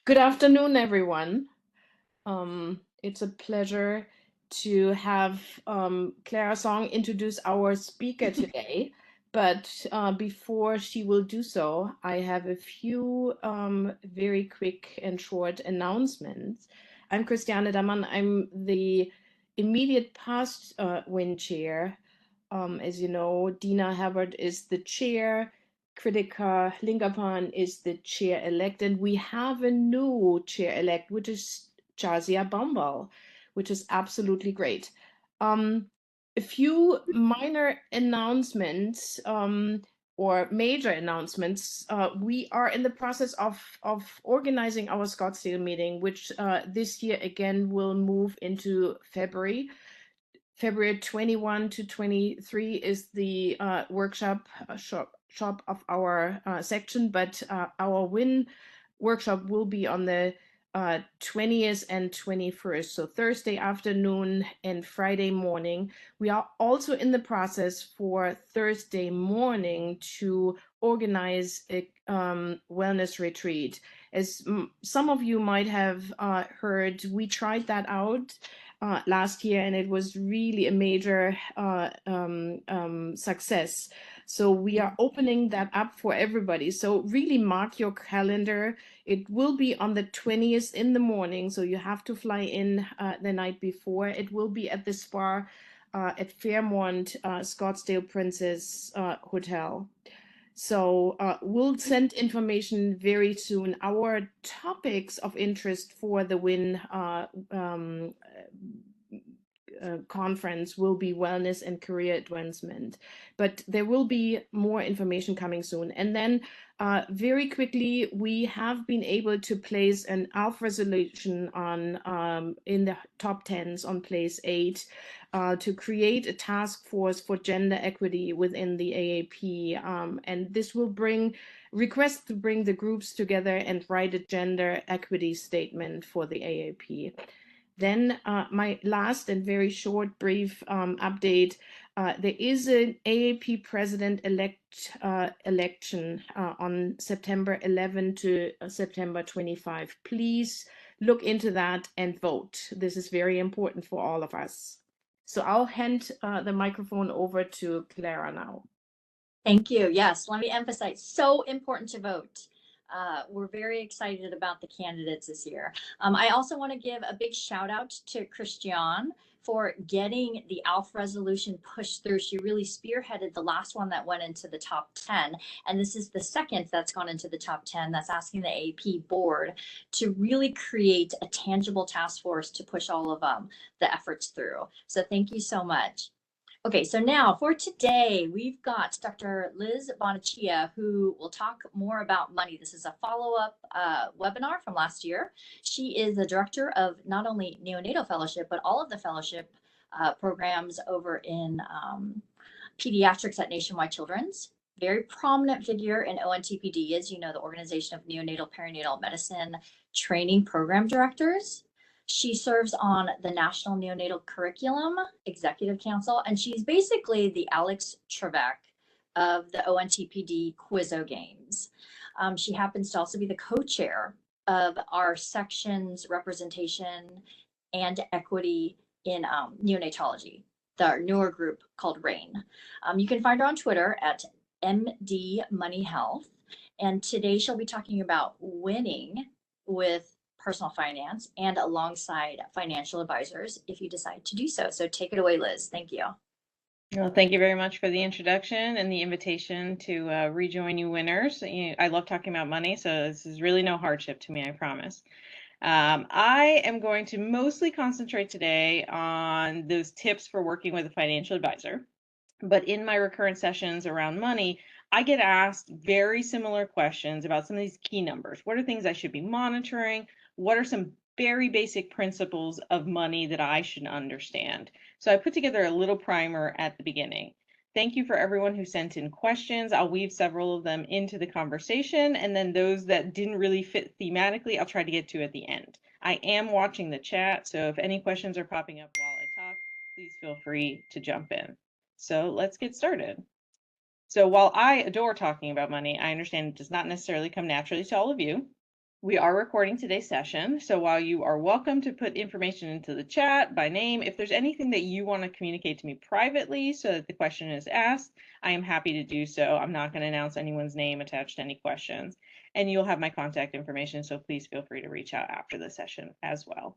Good afternoon, everyone. It's a pleasure to have Clara Song introduce our speaker today. But before she will do so, I have a few very quick and short announcements. I'm Christiane Dammann. I'm the immediate past WIN chair. As you know, Dina Hubbard is the chair. Kritika Lingapan is the chair-elect, and we have a new chair-elect, which is Jazia Bambal, which is absolutely great. A few minor announcements or major announcements. We are in the process of organizing our Scottsdale meeting, which this year again will move into February. February 21 to 23 is the workshop shop of our section, but our WIN workshop will be on the 20th and 21st, so Thursday afternoon and Friday morning. We are also in the process for Thursday morning to organize a wellness retreat. As some of you might have heard, we tried that out last year, and it was really a major success. So we are opening that up for everybody. So really mark your calendar. It will be on the 20th in the morning, so you have to fly in the night before. It will be at the spa at Fairmont Scottsdale Princess Hotel. So we'll send information very soon. Our topics of interest for the WIN conference will be wellness and career advancement, but there will be more information coming soon. And then very quickly, we have been able to place an ALF resolution on in the top 10s on place 8 to create a task force for gender equity within the AAP. And this will bring requests to bring the groups together and write a gender equity statement for the AAP. Then my last and very short, brief update. There is an AAP president-elect election on September 11 to September 25. Please look into that and vote. This is very important for all of us. So I'll hand the microphone over to Clara now. Thank you. Yes, let me emphasize, so important to vote. We're very excited about the candidates this year. I also want to give a big shout out to Christiane for getting the ALF resolution pushed through. She really spearheaded the last one that went into the top 10. And this is the second that's gone into the top 10 that's asking the AAP board to really create a tangible task force to push all of the efforts through. So thank you so much. Okay, so now for today, we've got Dr. Liz Bonachea, who will talk more about money. This is a follow-up webinar from last year. She is the director of not only neonatal fellowship, but all of the fellowship programs over in Pediatrics at Nationwide Children's. Very prominent figure in ONTPD, as you know, the Organization of Neonatal Perinatal Medicine Training Program Directors. She serves on the National Neonatal Curriculum Executive Council, and she's basically the Alex Trebek of the ONTPD Quizzo Games. She happens to also be the co-chair of our section's representation and equity in neonatology, the newer group called RAIN. You can find her on Twitter at MD Money Health, and today she'll be talking about winning with personal finance and alongside financial advisors if you decide to do so. So take it away, Liz. Thank you. Well, thank you very much for the introduction and the invitation to rejoin you winners. I love talking about money, so this is really no hardship to me, I promise. I am going to mostly concentrate today on those tips for working with a financial advisor. But in my recurrent sessions around money, I get asked very similar questions about some of these key numbers. What are things I should be monitoring? What are some very basic principles of money that I should understand? So I put together a little primer at the beginning. Thank you for everyone who sent in questions. I'll weave several of them into the conversation, and then those that didn't really fit thematically, I'll try to get to at the end. I am watching the chat, so if any questions are popping up while I talk, please feel free to jump in. So let's get started. So while I adore talking about money, I understand it does not necessarily come naturally to all of you. we are recording today's session. So while you are welcome to put information into the chat by name, if there's anything that you want to communicate to me privately so that the question is asked, I am happy to do so. I'm not going to announce anyone's name attached to any questions. And you'll have my contact information, so please feel free to reach out after the session as well.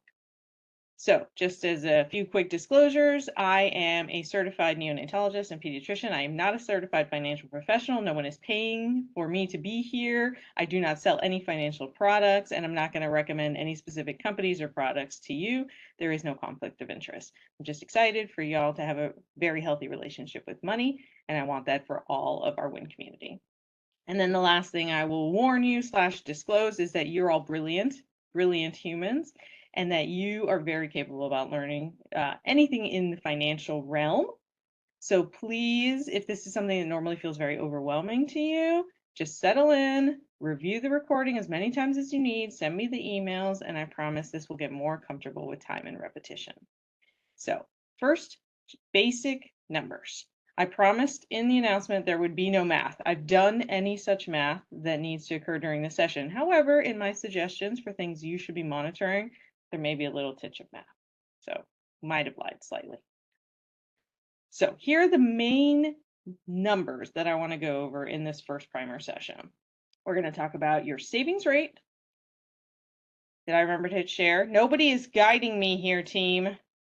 So just as a few quick disclosures, I am a certified neonatologist and pediatrician. I am not a certified financial professional. No one is paying for me to be here. I do not sell any financial products, and I'm not going to recommend any specific companies or products to you. There is no conflict of interest. I'm just excited for y'all to have a very healthy relationship with money, and I want that for all of our WIN community. And then the last thing I will warn you / disclose is that you're all brilliant humans, and that you are very capable about learning anything in the financial realm. So please, if this is something that normally feels very overwhelming to you, just settle in, review the recording as many times as you need, send me the emails, and I promise this will get more comfortable with time and repetition. So first, basic numbers. I promised in the announcement there would be no math. I've done any such math that needs to occur during the session. However, in my suggestions for things you should be monitoring, there may be a little touch of math. So might have lied slightly. So here are the main numbers that I want to go over in this first primer session. We're going to talk about your savings rate. Did I remember to hit share? Nobody is guiding me here, team.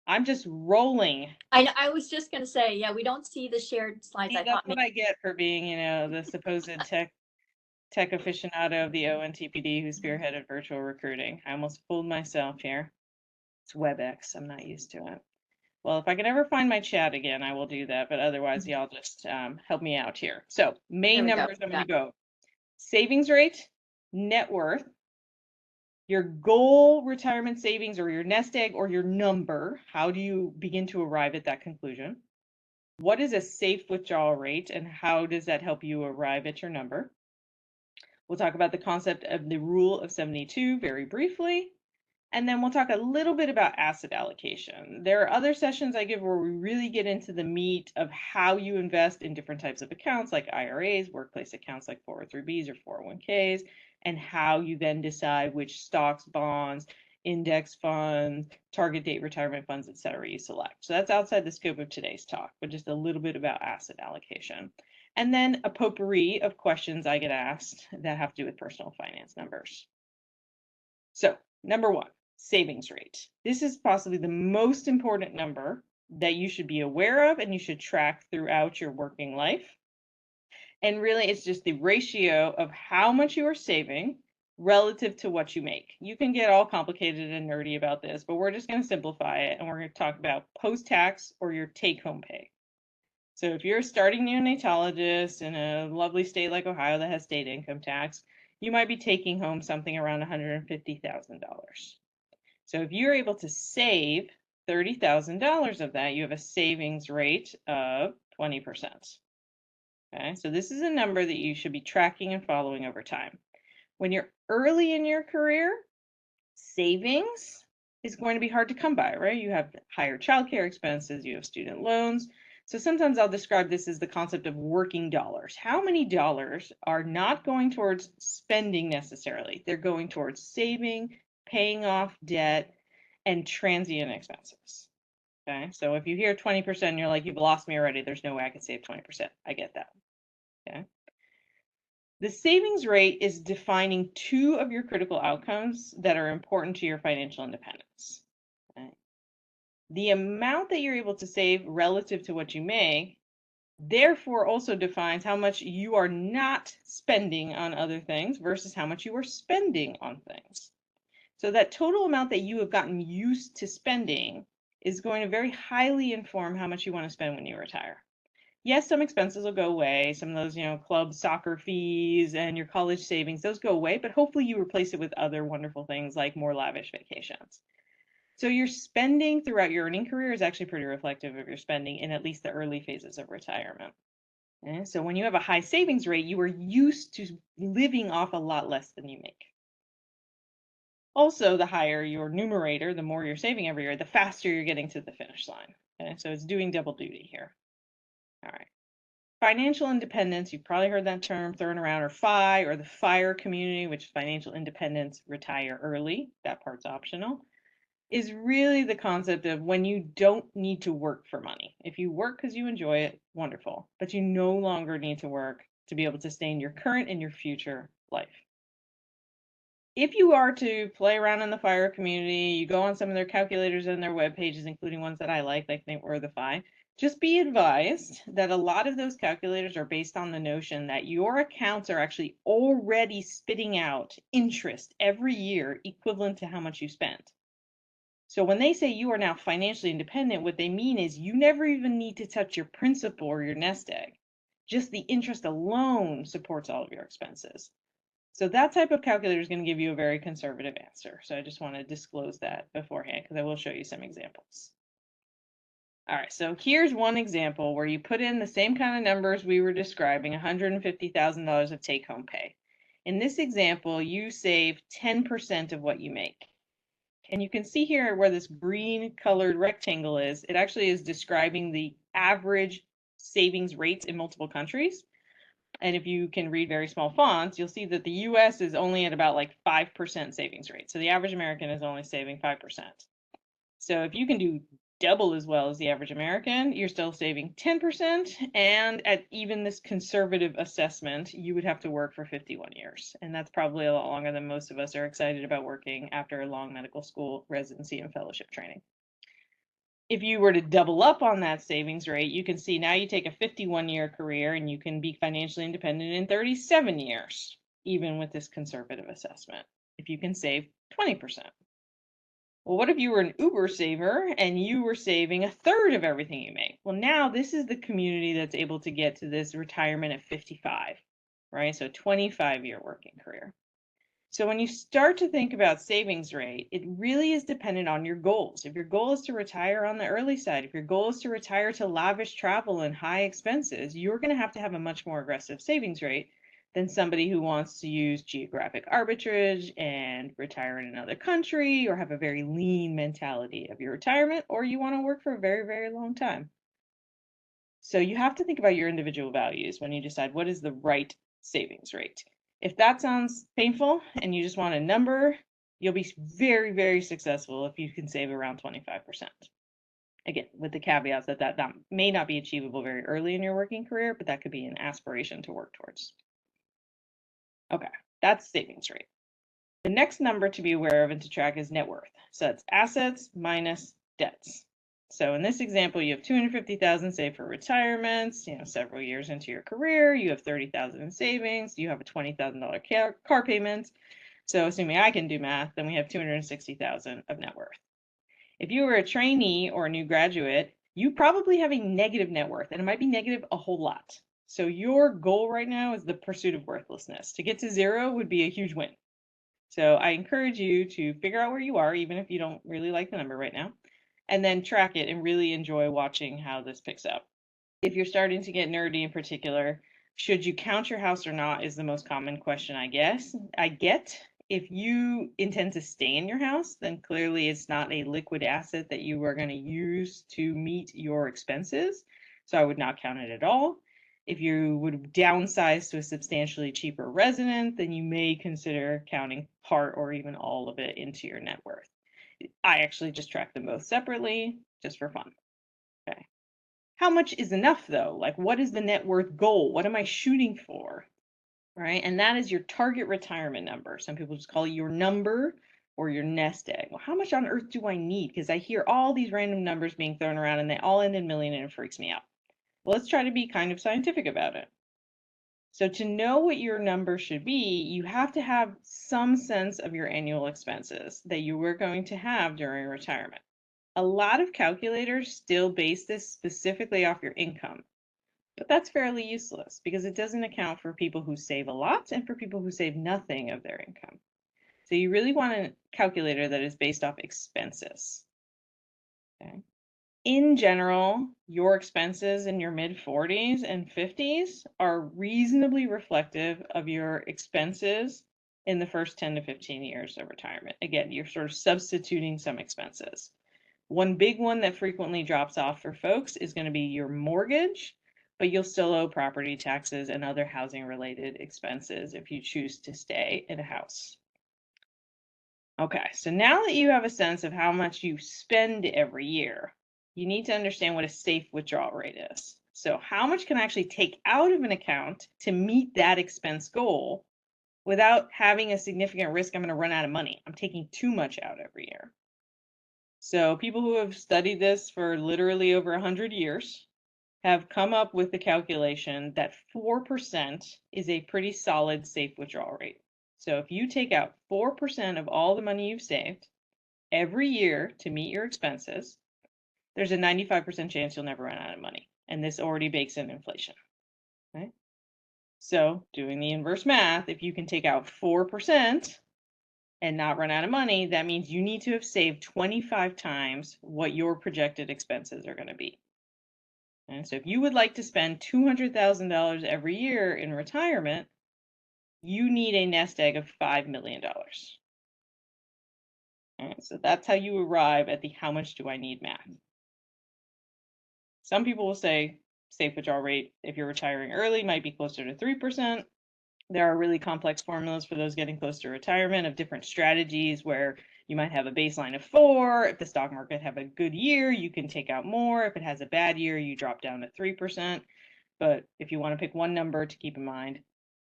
I'm just rolling. I was just going to say, yeah, we don't see the shared slides. See, that's what I get for being, you know, the supposed tech aficionado of the ONTPD who spearheaded virtual recruiting. I almost fooled myself here. It's WebEx. I'm not used to it. Well, if I can ever find my chat again, I will do that. But otherwise, y'all just help me out here. So main numbers I'm going to go. Savings rate, net worth, your goal retirement savings or your nest egg or your number. How do you begin to arrive at that conclusion? What is a safe withdrawal rate and how does that help you arrive at your number? We'll talk about the concept of the rule of 72 very briefly. And then we'll talk a little bit about asset allocation. There are other sessions I give where we really get into the meat of how you invest in different types of accounts like IRAs, workplace accounts like 403Bs or 401Ks, and how you then decide which stocks, bonds, index funds, target date retirement funds, et cetera, you select. So that's outside the scope of today's talk, but just a little bit about asset allocation. And then a potpourri of questions I get asked that have to do with personal finance numbers. So number one, savings rate. This is possibly the most important number that you should be aware of and you should track throughout your working life. And really, it's just the ratio of how much you are saving relative to what you make. You can get all complicated and nerdy about this, but we're just going to simplify it and we're going to talk about post-tax or your take-home pay. So if you're a starting neonatologist in a lovely state like Ohio that has state income tax, you might be taking home something around $150,000. So if you're able to save $30,000 of that, you have a savings rate of 20%. Okay, so this is a number that you should be tracking and following over time. When you're early in your career, savings is going to be hard to come by, right? You have higher childcare expenses, you have student loans. So sometimes I'll describe this as the concept of working dollars. How many dollars are not going towards spending necessarily? They're going towards saving, paying off debt, and transient expenses. Okay, so if you hear 20%, you're like, you've lost me already. There's no way I can save 20%. I get that. Okay. The savings rate is defining two of your critical outcomes that are important to your financial independence. Okay. The amount that you're able to save relative to what you make, therefore also defines how much you are not spending on other things versus how much you are spending on things. So that total amount that you have gotten used to spending is going to very highly inform how much you want to spend when you retire. Yes, some expenses will go away. Some of those, club soccer fees and your college savings, those go away, but hopefully you replace it with other wonderful things like more lavish vacations. So your spending throughout your earning career is actually pretty reflective of your spending in at least the early phases of retirement. Okay? So when you have a high savings rate, you are used to living off a lot less than you make. Also, the higher your numerator, the more you're saving every year, the faster you're getting to the finish line. Okay? So it's doing double duty here. All right. financial independence, you've probably heard that term thrown around, or FI, or the FIRE community, which is financial independence, retire early, that part's optional, is really the concept of when you don't need to work for money. If you work because you enjoy it, wonderful, but you no longer need to work to be able to sustain your current and your future life. If you are to play around in the FIRE community, you go on some of their calculators and their web pages, including ones that I like Think or the FI, just be advised that a lot of those calculators are based on the notion that your accounts are actually already spitting out interest every year equivalent to how much you spent. So when they say you are now financially independent, what they mean is you never even need to touch your principal or your nest egg. Just the interest alone supports all of your expenses. So that type of calculator is going to give you a very conservative answer. So I just want to disclose that beforehand because I will show you some examples. All right, so here's one example where you put in the same kind of numbers we were describing, $150,000 of take-home pay. In this example, you save 10% of what you make. And you can see here where this green colored rectangle is, it actually is describing the average savings rates in multiple countries. And if you can read very small fonts, you'll see that the US is only at about like 5% savings rate. So the average American is only saving 5%. So if you can do double as well as the average American, you're still saving 10%. And at even this conservative assessment, you would have to work for 51 years. And that's probably a lot longer than most of us are excited about working after a long medical school residency and fellowship training. If you were to double up on that savings rate, you can see now you take a 51-year career and you can be financially independent in 37 years, even with this conservative assessment, if you can save 20%. Well, what if you were an Uber saver and you were saving a third of everything you make? Well, now this is the community that's able to get to this retirement at 55, right? So 25-year working career. So when you start to think about savings rate, it really is dependent on your goals. If your goal is to retire on the early side, if your goal is to retire to lavish travel and high expenses, you're going to have a much more aggressive savings rate than somebody who wants to use geographic arbitrage and retire in another country or have a very lean mentality of your retirement, or you want to work for a very, very long time. So you have to think about your individual values when you decide what is the right savings rate. If that sounds painful and you just want a number, you'll be very, very successful if you can save around 25%. Again, with the caveats that that may not be achievable very early in your working career, but that could be an aspiration to work towards. Okay, that's savings rate. The next number to be aware of and to track is net worth. So that's assets minus debts. So in this example, you have $250,000 saved for retirement, several years into your career, you have $30,000 in savings, you have a $20,000 car payment. So assuming I can do math, then we have $260,000 of net worth. If you were a trainee or a new graduate, you probably have a negative net worth, and it might be negative a whole lot. So your goal right now is the pursuit of worthlessness. To get to zero would be a huge win. So I encourage you to figure out where you are, even if you don't really like the number right now, and then track it and really enjoy watching how this picks up. If you're starting to get nerdy in particular, should you count your house or not is the most common question I get. If you intend to stay in your house, then clearly it's not a liquid asset that you are going to use to meet your expenses. So I would not count it at all. If you would downsize to a substantially cheaper residence, then you may consider counting part or even all of it into your net worth. I actually just track them both separately, just for fun. Okay. How much is enough though? Like, what is the net worth goal? What am I shooting for? Right? And that is your target retirement number. Some people just call it your number or your nest egg. Well, how much on earth do I need? Because I hear all these random numbers being thrown around and they all end in million and it freaks me out. Well, let's try to be kind of scientific about it. So to know what your number should be, you have to have some sense of your annual expenses that you are going to have during retirement. A lot of calculators still base this specifically off your income, but that's fairly useless because it doesn't account for people who save a lot and for people who save nothing of their income. So you really want a calculator that is based off expenses. Okay. In general, your expenses in your mid-40s and 50s are reasonably reflective of your expenses in the first 10 to 15 years of retirement. Again, you're sort of substituting some expenses. One big one that frequently drops off for folks is going to be your mortgage, but you'll still owe property taxes and other housing related expenses if you choose to stay in a house. Okay, so now that you have a sense of how much you spend every year, you need to understand what a safe withdrawal rate is. So how much can I actually take out of an account to meet that expense goal without having a significant risk I'm going to run out of money? I'm taking too much out every year. So people who have studied this for literally over 100 years have come up with the calculation that 4% is a pretty solid safe withdrawal rate. So if you take out 4% of all the money you've saved every year to meet your expenses, there's a 95% chance you'll never run out of money. And this already bakes in inflation. Okay? So doing the inverse math, if you can take out 4% and not run out of money, that means you need to have saved 25 times what your projected expenses are going to be. And so if you would like to spend $200,000 every year in retirement, you need a nest egg of $5 million. All right, so that's how you arrive at the how much do I need math. Some people will say safe withdrawal rate, if you're retiring early, might be closer to 3%. There are really complex formulas for those getting close to retirement of different strategies where you might have a baseline of 4. If the stock market have a good year, you can take out more. If it has a bad year, you drop down to 3%. But if you want to pick one number to keep in mind,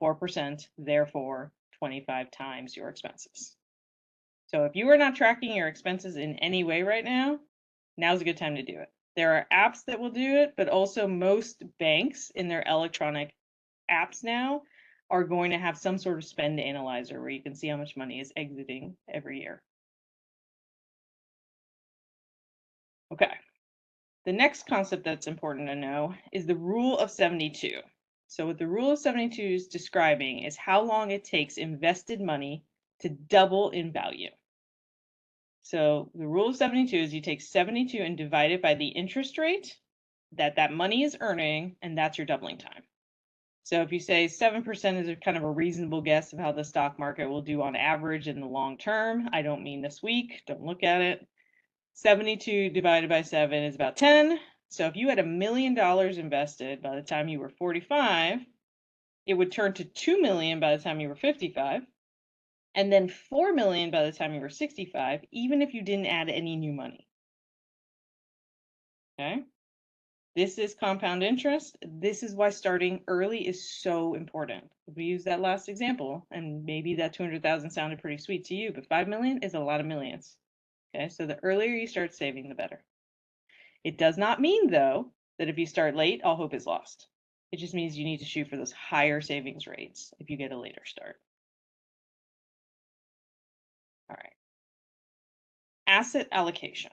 4%, therefore 25 times your expenses. So if you are not tracking your expenses in any way right now, now's a good time to do it. There are apps that will do it, but also most banks in their electronic apps now are going to have some sort of spend analyzer where you can see how much money is exiting every year. Okay. The next concept that's important to know is the rule of 72. So what the rule of 72 is describing is how long it takes invested money to double in value. So the rule of 72 is you take 72 and divide it by the interest rate that money is earning, and that's your doubling time. So if you say 7% is a kind of a reasonable guess of how the stock market will do on average in the long term, I don't mean this week, don't look at it. 72 divided by 7 is about 10. So if you had $1 million invested by the time you were 45, it would turn to 2 million by the time you were 55, and then 4 million by the time you were 65, even if you didn't add any new money. Okay? This is compound interest. This is why starting early is so important. We use that last example, and maybe that 200,000 sounded pretty sweet to you, but 5 million is a lot of millions. Okay, so the earlier you start saving, the better. It does not mean, though, that if you start late, all hope is lost. It just means you need to shoot for those higher savings rates if you get a later start. All right. Asset allocation.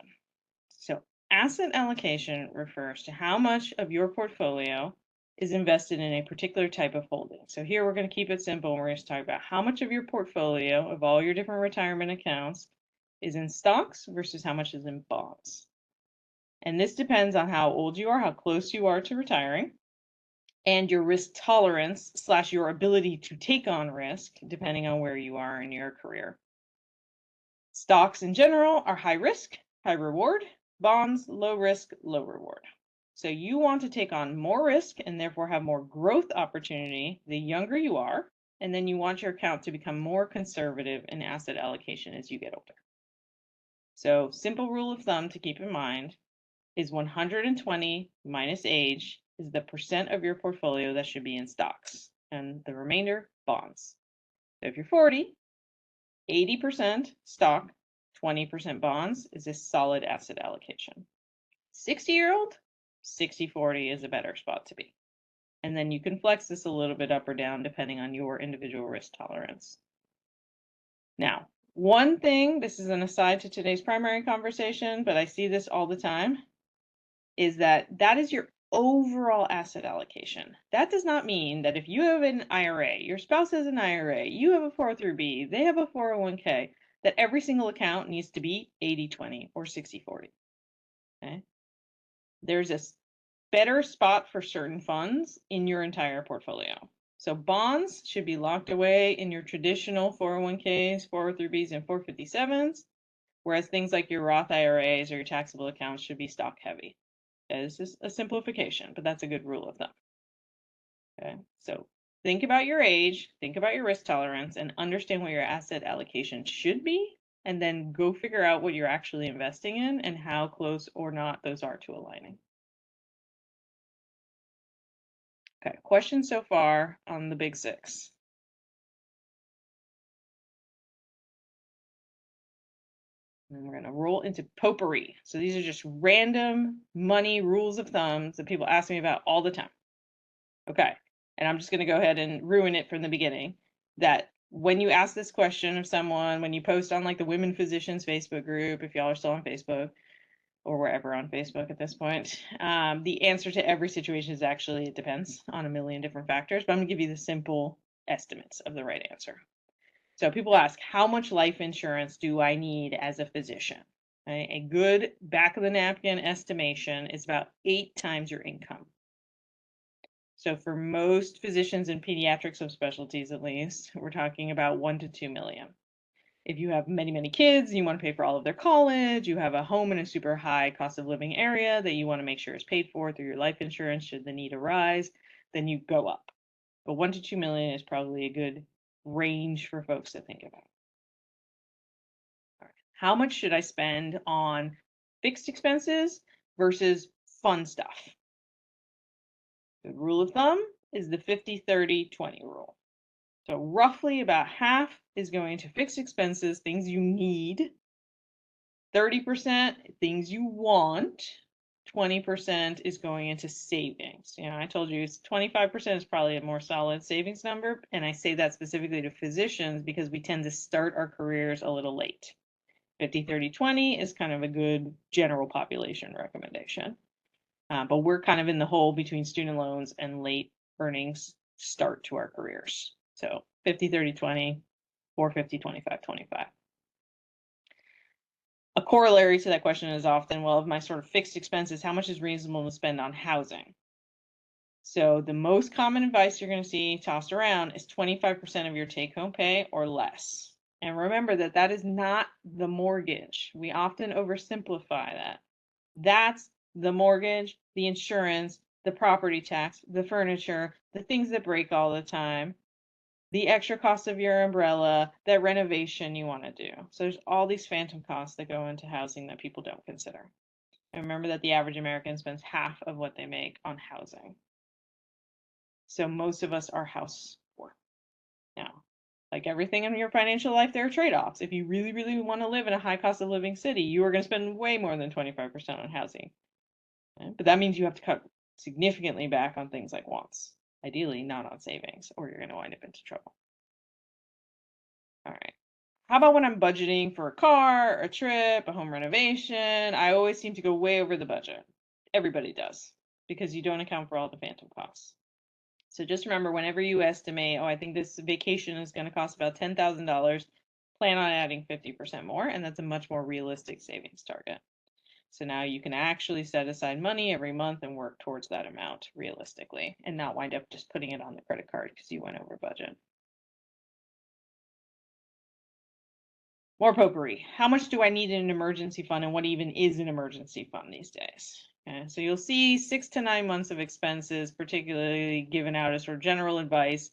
So asset allocation refers to how much of your portfolio is invested in a particular type of holding. So here we're going to keep it simple. And we're going to talk about how much of your portfolio of all your different retirement accounts is in stocks versus how much is in bonds. And this depends on how old you are, how close you are to retiring, and your risk tolerance / your ability to take on risk, depending on where you are in your career. Stocks in general are high risk, high reward. Bonds, low risk, low reward. So you want to take on more risk and therefore have more growth opportunity the younger you are, and then you want your account to become more conservative in asset allocation as you get older. So simple rule of thumb to keep in mind is 120 minus age is the percent of your portfolio that should be in stocks, and the remainder bonds. So if you're 40, 80% stock, 20% bonds is a solid asset allocation. 60-year-old, 60-40 is a better spot to be. And then you can flex this a little bit up or down depending on your individual risk tolerance. Now, one thing, this is an aside to today's primary conversation, but I see this all the time, is that is your overall asset allocation. That does not mean that if you have an IRA, your spouse has an IRA, you have a 403B, they have a 401k, that every single account needs to be 80-20 or 60-40. Okay? There's a better spot for certain funds in your entire portfolio. So bonds should be locked away in your traditional 401ks, 403Bs, and 457s, whereas things like your Roth IRAs or your taxable accounts should be stock heavy. This is a simplification, but that's a good rule of thumb. Okay, so think about your age, think about your risk tolerance, and understand what your asset allocation should be, and then go figure out what you're actually investing in and how close or not those are to aligning. Okay, questions so far on the big six? And we're going to roll into potpourri. So these are just random money rules of thumbs that people ask me about all the time. Okay, and I'm just going to go ahead and ruin it from the beginning. That when you ask this question of someone, when you post on like the Women Physicians Facebook group, if y'all are still on Facebook or wherever on Facebook at this point, the answer to every situation is actually it depends on a million different factors. But I'm going to give you the simple estimates of the right answer. So people ask, how much life insurance do I need as a physician? Okay? A good back of the napkin estimation is about 8 times your income. So for most physicians in pediatric subspecialties, at least, we're talking about 1 to 2 million. If you have many, many kids and you want to pay for all of their college, you have a home in a super high cost of living area that you want to make sure is paid for through your life insurance should the need arise, then you go up. But 1 to 2 million is probably a good range for folks to think about. All right. How much should I spend on fixed expenses versus fun stuff? The rule of thumb is the 50-30-20 rule. So roughly about half is going to fixed expenses, things you need, 30% things you want, 20% is going into savings. You know, I told you 25% is probably a more solid savings number, and I say that specifically to physicians because we tend to start our careers a little late. 50-30-20 is kind of a good general population recommendation. But we're kind of in the hole between student loans and late earnings start to our careers. So 50-30-20 or 50-25-25. A corollary to that question is often, well, of my sort of fixed expenses, how much is reasonable to spend on housing? So the most common advice you're going to see tossed around is 25% of your take-home pay or less. And remember that that is not the mortgage. We often oversimplify that. That's the mortgage, the insurance, the property tax, the furniture, the things that break all the time, the extra cost of your umbrella, that renovation you want to do. So there's all these phantom costs that go into housing that people don't consider. And remember that the average American spends half of what they make on housing. So most of us are house poor. Now, like everything in your financial life, there are trade-offs. If you really, really want to live in a high cost of living city, you are going to spend way more than 25% on housing. Okay? But that means you have to cut significantly back on things like wants. Ideally, not on savings, or you're going to wind up into trouble. All right. How about when I'm budgeting for a car, a trip, a home renovation? I always seem to go way over the budget. Everybody does, because you don't account for all the phantom costs. So just remember, whenever you estimate, oh, I think this vacation is going to cost about $10,000, plan on adding 50% more, and that's a much more realistic savings target. So now you can actually set aside money every month and work towards that amount realistically and not wind up just putting it on the credit card because you went over budget. More potpourri. How much do I need in an emergency fund, and what even is an emergency fund these days? Okay, so you'll see 6 to 9 months of expenses, particularly given out as sort of general advice.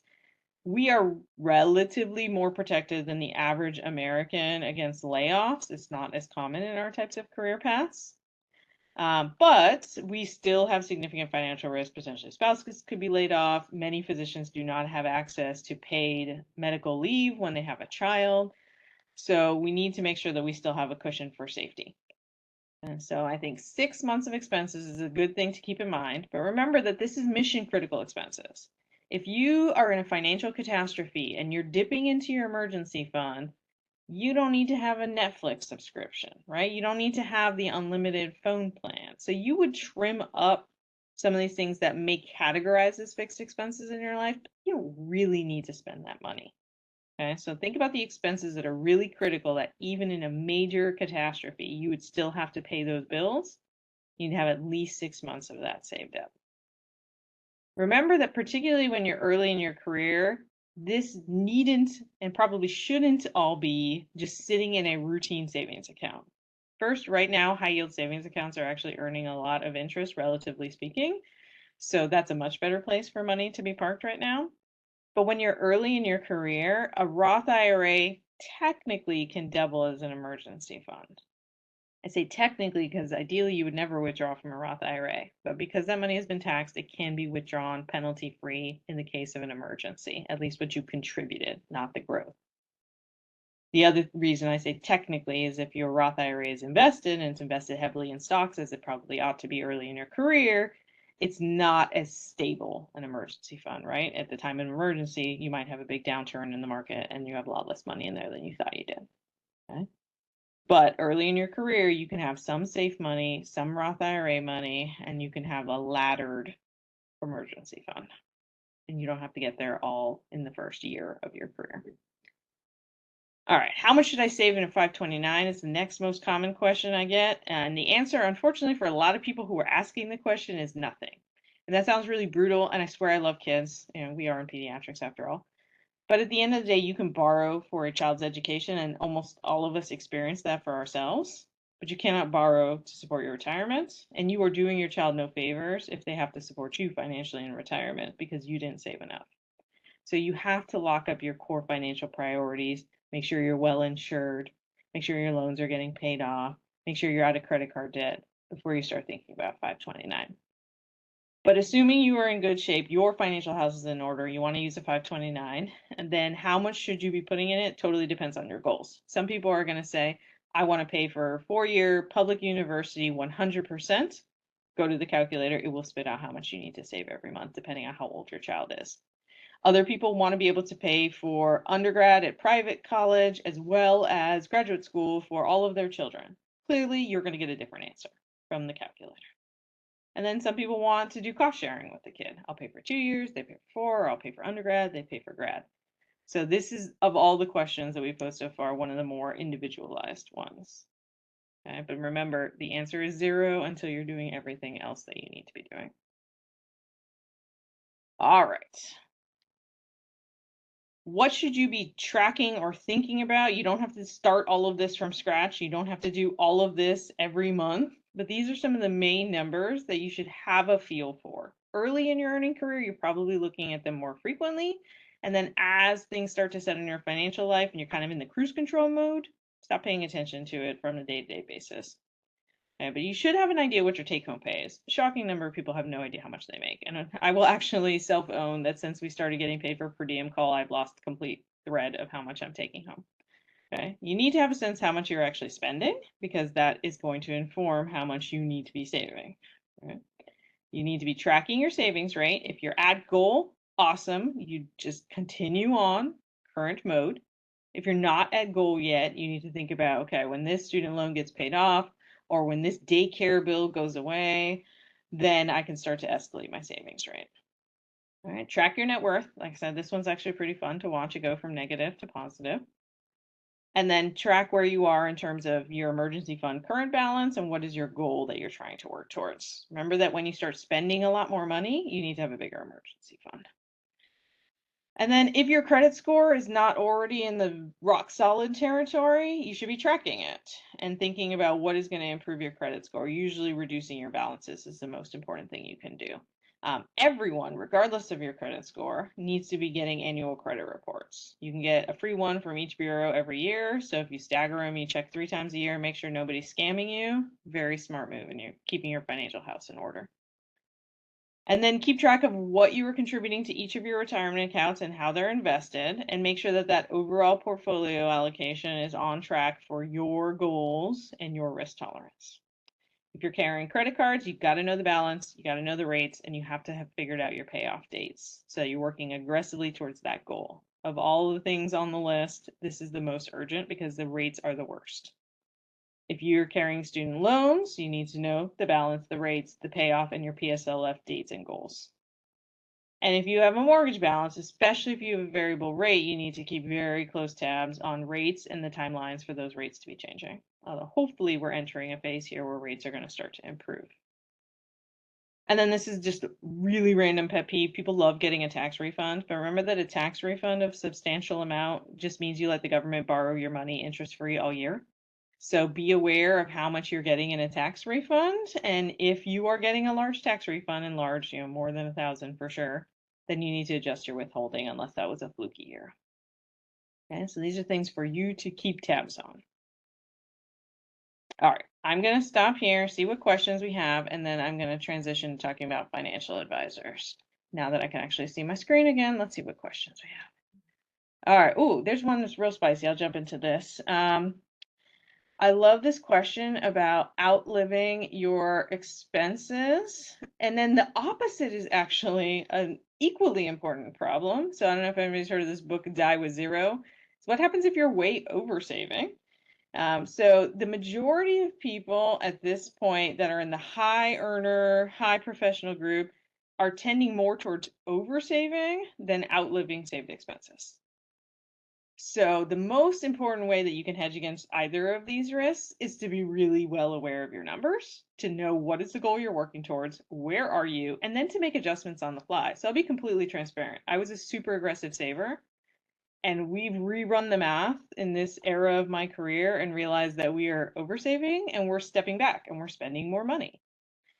We are relatively more protected than the average American against layoffs. It's not as common in our types of career paths. But we still have significant financial risk. Potentially spouses could be laid off. Many physicians do not have access to paid medical leave when they have a child. So we need to make sure that we still have a cushion for safety. And so I think 6 months of expenses is a good thing to keep in mind. But remember that this is mission critical expenses. If you are in a financial catastrophe and you're dipping into your emergency fund, you don't need to have a Netflix subscription, right? You don't need to have the unlimited phone plan. So you would trim up some of these things that may categorize as fixed expenses in your life, but you don't really need to spend that money. Okay, so think about the expenses that are really critical that even in a major catastrophe, you would still have to pay those bills. You'd have at least 6 months of that saved up. Remember that particularly when you're early in your career, this needn't and probably shouldn't all be just sitting in a routine savings account. First, right now, high yield savings accounts are actually earning a lot of interest, relatively speaking. So that's a much better place for money to be parked right now. But when you're early in your career, a Roth IRA technically can double as an emergency fund. I say technically because ideally you would never withdraw from a Roth IRA, but because that money has been taxed, it can be withdrawn penalty free in the case of an emergency, at least what you contributed, not the growth. The other reason I say technically is if your Roth IRA is invested and it's invested heavily in stocks, as it probably ought to be early in your career, it's not as stable an emergency fund, right? At the time of an emergency, you might have a big downturn in the market and you have a lot less money in there than you thought you did. Okay? But early in your career, you can have some safe money, some Roth IRA money, and you can have a laddered emergency fund. And you don't have to get there all in the first year of your career. All right, how much should I save in a 529 is the next most common question I get. And the answer, unfortunately, for a lot of people who are asking the question is nothing. And that sounds really brutal, and I swear I love kids. You know, we are in pediatrics after all. But at the end of the day, you can borrow for a child's education, and almost all of us experience that for ourselves. But you cannot borrow to support your retirement, and you are doing your child no favors if they have to support you financially in retirement because you didn't save enough. So you have to lock up your core financial priorities, make sure you're well insured, make sure your loans are getting paid off, make sure you're out of credit card debt before you start thinking about 529. But assuming you are in good shape, your financial house is in order, you want to use a 529, and then how much should you be putting in it totally depends on your goals. Some people are going to say, I want to pay for a 4-year public university 100%. Go to the calculator, it will spit out how much you need to save every month, depending on how old your child is. Other people want to be able to pay for undergrad at private college as well as graduate school for all of their children. Clearly, you're going to get a different answer from the calculator. And then some people want to do cost sharing with the kid. I'll pay for 2 years, they pay for 4, or I'll pay for undergrad, they pay for grad. So this is, of all the questions that we've posed so far, one of the more individualized ones. Okay, but remember, the answer is 0 until you're doing everything else that you need to be doing. All right. What should you be tracking or thinking about? You don't have to start all of this from scratch. You don't have to do all of this every month, but these are some of the main numbers that you should have a feel for. Early in your earning career, you're probably looking at them more frequently. And then as things start to set in your financial life and you're kind of in the cruise control mode, stop paying attention to it from a day-to-day basis. Okay, but you should have an idea what your take-home pay is. A shocking number of people have no idea how much they make. And I will actually self-own that since we started getting paid for per diem call, I've lost complete thread of how much I'm taking home. Okay, you need to have a sense how much you're actually spending because that is going to inform how much you need to be saving. Okay? You need to be tracking your savings rate. If you're at goal, awesome. You just continue on current mode. If you're not at goal yet, you need to think about, okay, when this student loan gets paid off, or when this daycare bill goes away, then I can start to escalate my savings rate. All right, track your net worth. Like I said, this one's actually pretty fun to watch it go from negative to positive. And then track where you are in terms of your emergency fund current balance and what is your goal that you're trying to work towards. Remember that when you start spending a lot more money, you need to have a bigger emergency fund. And then if your credit score is not already in the rock solid territory, you should be tracking it and thinking about what is going to improve your credit score. Usually reducing your balances is the most important thing you can do. Everyone, regardless of your credit score, needs to be getting annual credit reports. You can get a free one from each bureau every year. So if you stagger them, you check 3 times a year, make sure nobody's scamming you. Very smart move in you keeping your financial house in order. And then keep track of what you are contributing to each of your retirement accounts and how they're invested, and make sure that that overall portfolio allocation is on track for your goals and your risk tolerance. If you're carrying credit cards, you've got to know the balance, you got to know the rates, and you have to have figured out your payoff dates. So you're working aggressively towards that goal. Of all the things on the list, this is the most urgent because the rates are the worst. If you're carrying student loans, you need to know the balance, the rates, the payoff, and your PSLF dates and goals. And if you have a mortgage balance, especially if you have a variable rate, you need to keep very close tabs on rates and the timelines for those rates to be changing. Hopefully we're entering a phase here where rates are going to start to improve. And then this is just a really random pet peeve. People love getting a tax refund, but remember that a tax refund of substantial amount just means you let the government borrow your money interest-free all year. So be aware of how much you're getting in a tax refund. And if you are getting a large tax refund, and large, more than 1,000 for sure, then you need to adjust your withholding unless that was a fluky year. Okay, so these are things for you to keep tabs on. All right, I'm going to stop here, see what questions we have, and then I'm going to transition to talking about financial advisors. Now that I can actually see my screen again, let's see what questions we have. All right, ooh, there's one that's real spicy. I'll jump into this. I love this question about outliving your expenses. And then the opposite is actually an equally important problem. So I don't know if anybody's heard of this book, Die with Zero. So what happens if you're way over saving? So the majority of people at this point that are in the high earner, high professional group are tending more towards over saving than outliving saved expenses. So the most important way that you can hedge against either of these risks is to be really well aware of your numbers, to know what is the goal you're working towards, where are you, and then to make adjustments on the fly. So I'll be completely transparent. I was a super aggressive saver, and we've rerun the math in this era of my career and realized that we are oversaving and we're stepping back and we're spending more money.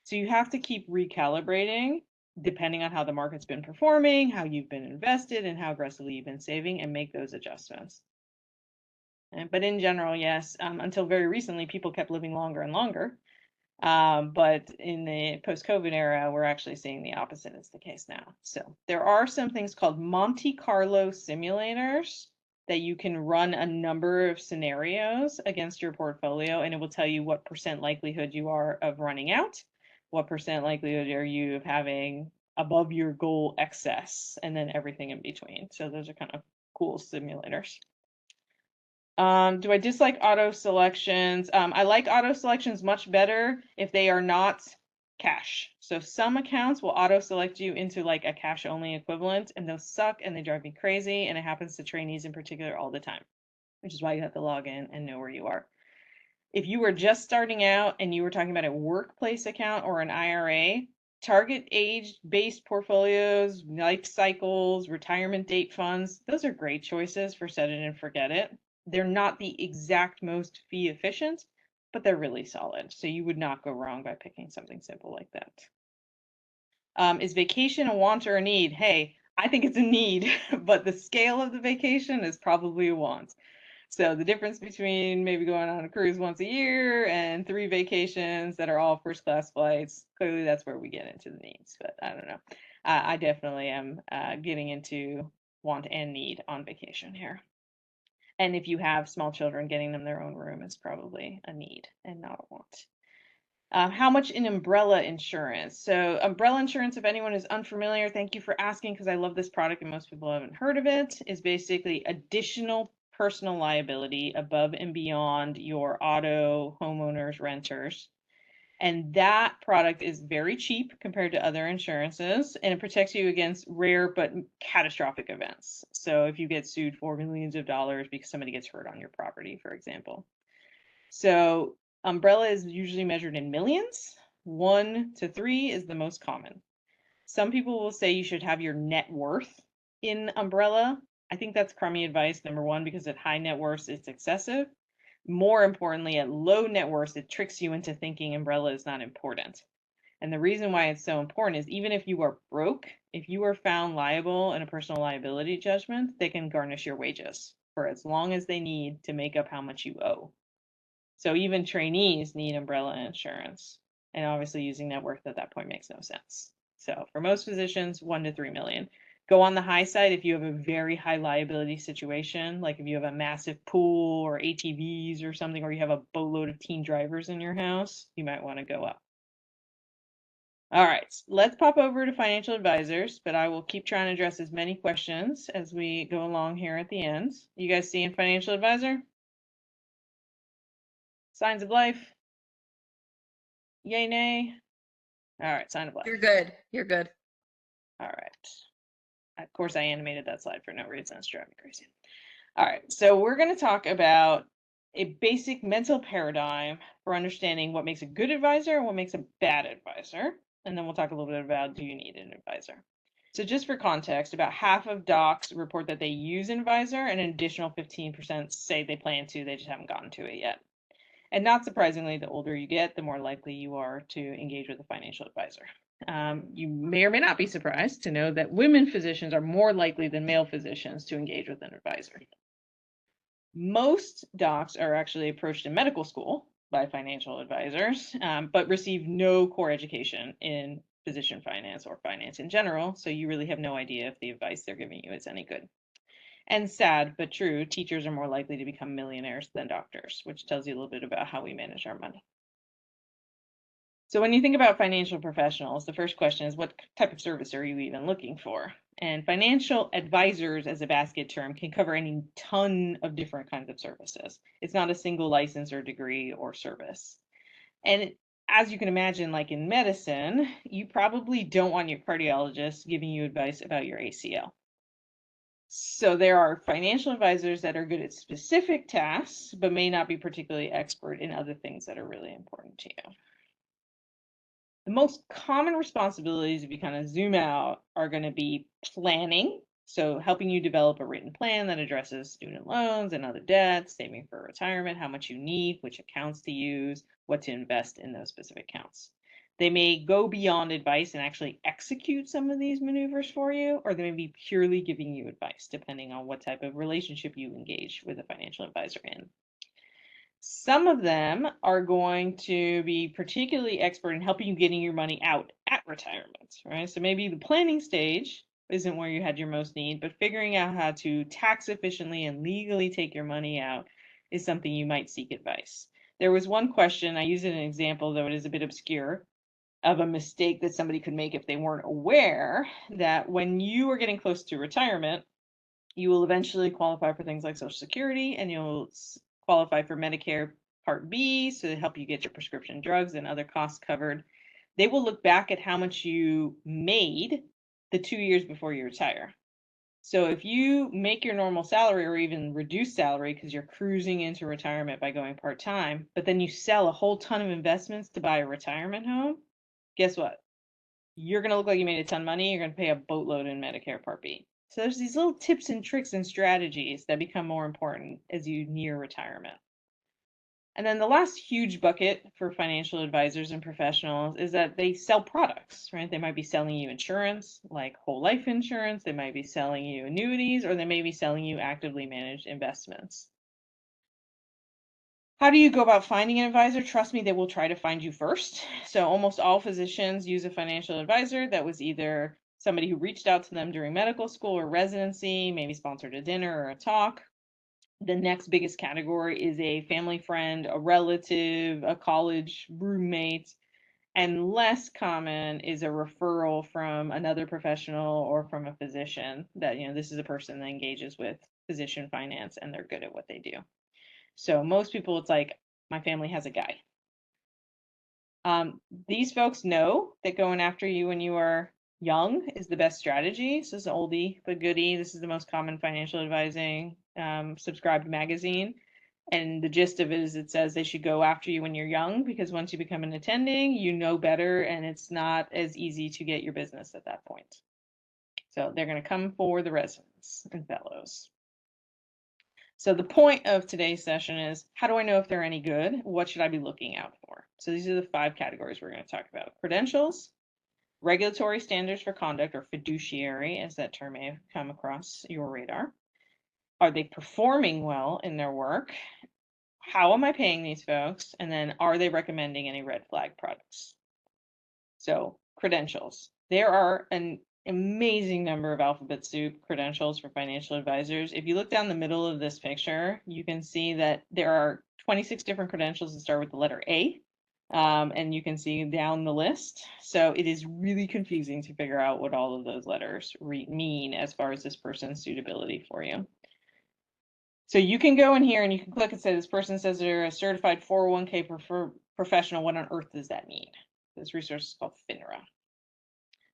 So you have to keep recalibrating depending on how the market's been performing, how you've been invested, and how aggressively you've been saving, and make those adjustments. But in general, yes, until very recently, people kept living longer and longer. But in the post-COVID era, we're actually seeing the opposite is the case now. So there are some things called Monte Carlo simulators that you can run a number of scenarios against your portfolio, and it will tell you what % likelihood you are of running out, what % likelihood are you of having above your goal excess, and then everything in between. So those are kind of cool simulators. Do I dislike auto selections? I like auto selections much better if they are not cash. So some accounts will auto select you into like a cash only equivalent, and those suck and they drive me crazy, and it happens to trainees in particular all the time, which is why you have to log in and know where you are. If you were just starting out and you were talking about a workplace account or an IRA, target age-based portfolios, life cycles, retirement date funds, those are great choices for set it and forget it. They're not the exact most fee efficient, but they're really solid. So you would not go wrong by picking something simple like that. Is vacation a want or a need? Hey, I think it's a need, but the scale of the vacation is probably a want. So the difference between maybe going on a cruise once a year and 3 vacations that are all first class flights, clearly that's where we get into the needs, but I don't know. I definitely am getting into want and need on vacation here. And if you have small children, getting them their own room is probably a need and not a want. How much in umbrella insurance? So umbrella insurance, if anyone is unfamiliar, thank you for asking because I love this product and most people haven't heard of it, is basically additional personal liability above and beyond your auto, homeowners, renters. And that product is very cheap compared to other insurances, and it protects you against rare but catastrophic events. So if you get sued for millions of dollars because somebody gets hurt on your property, for example. So umbrella is usually measured in millions. 1 to 3 is the most common. Some people will say you should have your net worth in umbrella. I think that's crummy advice, number one, because at high net worths, it's excessive. More importantly, at low net worths, it tricks you into thinking umbrella is not important. And the reason why it's so important is even if you are broke, if you are found liable in a personal liability judgment, they can garnish your wages for as long as they need to make up how much you owe. So even trainees need umbrella insurance. And obviously using net worth at that point makes no sense. So for most physicians, 1 to 3 million. Go on the high side if you have a very high liability situation, like if you have a massive pool or ATVs or something, or you have a boatload of teen drivers in your house, you might want to go up. All right, let's pop over to financial advisors, but I will keep trying to address as many questions as we go along here at the end. You guys seeing financial advisor? Signs of life? Yay, nay? All right, sign of life. You're good. You're good. All right. Of course, I animated that slide for no reason. It's driving me crazy. All right, so we're going to talk about a basic mental paradigm for understanding what makes a good advisor and what makes a bad advisor. And then we'll talk a little bit about, do you need an advisor? So just for context, about half of docs report that they use an advisor and an additional 15% say they plan to, they just haven't gotten to it yet. And not surprisingly, the older you get, the more likely you are to engage with a financial advisor. You may or may not be surprised to know that women physicians are more likely than male physicians to engage with an advisor. Most docs are actually approached in medical school by financial advisors, but receive no core education in physician finance or finance in general, so you really have no idea if the advice they're giving you is any good. And sad but true, teachers are more likely to become millionaires than doctors, which tells you a little bit about how we manage our money. So when you think about financial professionals, the first question is, what type of service are you even looking for? And financial advisors as a basket term can cover any ton of different kinds of services. It's not a single license or degree or service. And as you can imagine, like in medicine, you probably don't want your cardiologist giving you advice about your ACL. So there are financial advisors that are good at specific tasks, but may not be particularly expert in other things that are really important to you. The most common responsibilities, if you kind of zoom out, are going to be planning. So helping you develop a written plan that addresses student loans and other debts, saving for retirement, how much you need, which accounts to use, what to invest in those specific accounts. They may go beyond advice and actually execute some of these maneuvers for you, or they may be purely giving you advice, depending on what type of relationship you engage with a financial advisor in. Some of them are going to be particularly expert in helping you getting your money out at retirement, right? So maybe the planning stage isn't where you had your most need, but figuring out how to tax efficiently and legally take your money out is something you might seek advice. There was one question, I use it as an example, though it is a bit obscure, of a mistake that somebody could make if they weren't aware that when you are getting close to retirement, you will eventually qualify for things like Social Security, and you'll qualify for Medicare Part B, so to help you get your prescription drugs and other costs covered. They will look back at how much you made the 2 years before you retire. So if you make your normal salary or even reduce salary because you're cruising into retirement by going part-time, but then you sell a whole ton of investments to buy a retirement home, guess what? You're going to look like you made a ton of money. You're going to pay a boatload in Medicare Part B. So there's these little tips and tricks and strategies that become more important as you near retirement. And then the last huge bucket for financial advisors and professionals is that they sell products, right? They might be selling you insurance, like whole life insurance. They might be selling you annuities, or they may be selling you actively managed investments. How do you go about finding an advisor? Trust me, they will try to find you first. So almost all physicians use a financial advisor that was either somebody who reached out to them during medical school or residency, maybe sponsored a dinner or a talk. The next biggest category is a family friend, a relative, a college roommate, and less common is a referral from another professional or from a physician that, this is a person that engages with physician finance and they're good at what they do. So most people, it's like, my family has a guy. These folks know that going after you when you are young is the best strategy. This is an oldie but goodie. This is the most common financial advising subscribed magazine. And the gist of it is it says they should go after you when you're young, because once you become an attending, you know better, and it's not as easy to get your business at that point. So they're going to come for the residents and fellows. So the point of today's session is, how do I know if they're any good? What should I be looking out for? So these are the 5 categories we're going to talk about. Credentials, regulatory standards for conduct, or fiduciary, as that term may have come across your radar. Are they performing well in their work? How am I paying these folks? And then, are they recommending any red flag products? So credentials. There are an amazing number of alphabet soup credentials for financial advisors. If you look down the middle of this picture, you can see that there are 26 different credentials that start with the letter A, and you can see down the list. So it is really confusing to figure out what all of those letters mean as far as this person's suitability for you. So you can go in here and you can click and say, this person says they're a certified 401k professional. What on earth does that mean? This resource is called FINRA.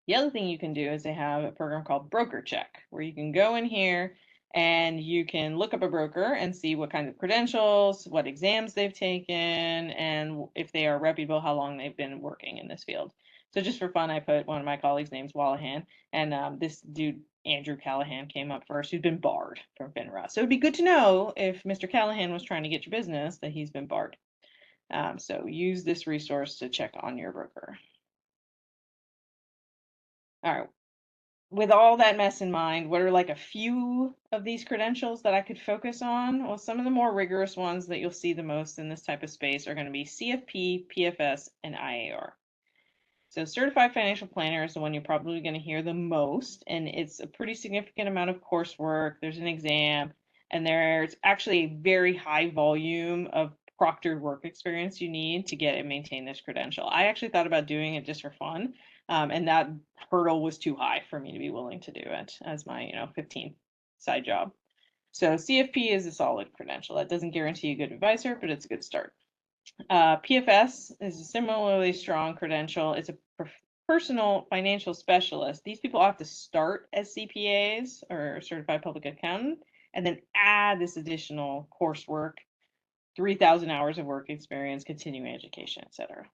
The other thing you can do is they have a program called Broker Check, where you can go in here and you can look up a broker and see what kinds of credentials, what exams they've taken, and if they are reputable, how long they've been working in this field. So just for fun, I put one of my colleagues' names, Wallahan, and this dude, Andrew Callahan, came up first, who's been barred from FINRA. So it'd be good to know if Mr. Callahan was trying to get your business that he's been barred. So use this resource to check on your broker. All right. With all that mess in mind, what are like a few of these credentials that I could focus on? Well, some of the more rigorous ones that you'll see the most in this type of space are going to be CFP, PFS, and IAR. So Certified Financial Planner is the one you're probably going to hear the most, and it's a pretty significant amount of coursework. There's an exam, and there's actually a very high volume of proctored work experience you need to get and maintain this credential. I actually thought about doing it just for fun, and that hurdle was too high for me to be willing to do it as my 15th side job. So CFP is a solid credential. That doesn't guarantee a good advisor, but it's a good start. PFS is a similarly strong credential. It's a personal financial specialist. These people have to start as CPAs or certified public accountant and then add this additional coursework, 3,000 hours of work experience, continuing education, etc.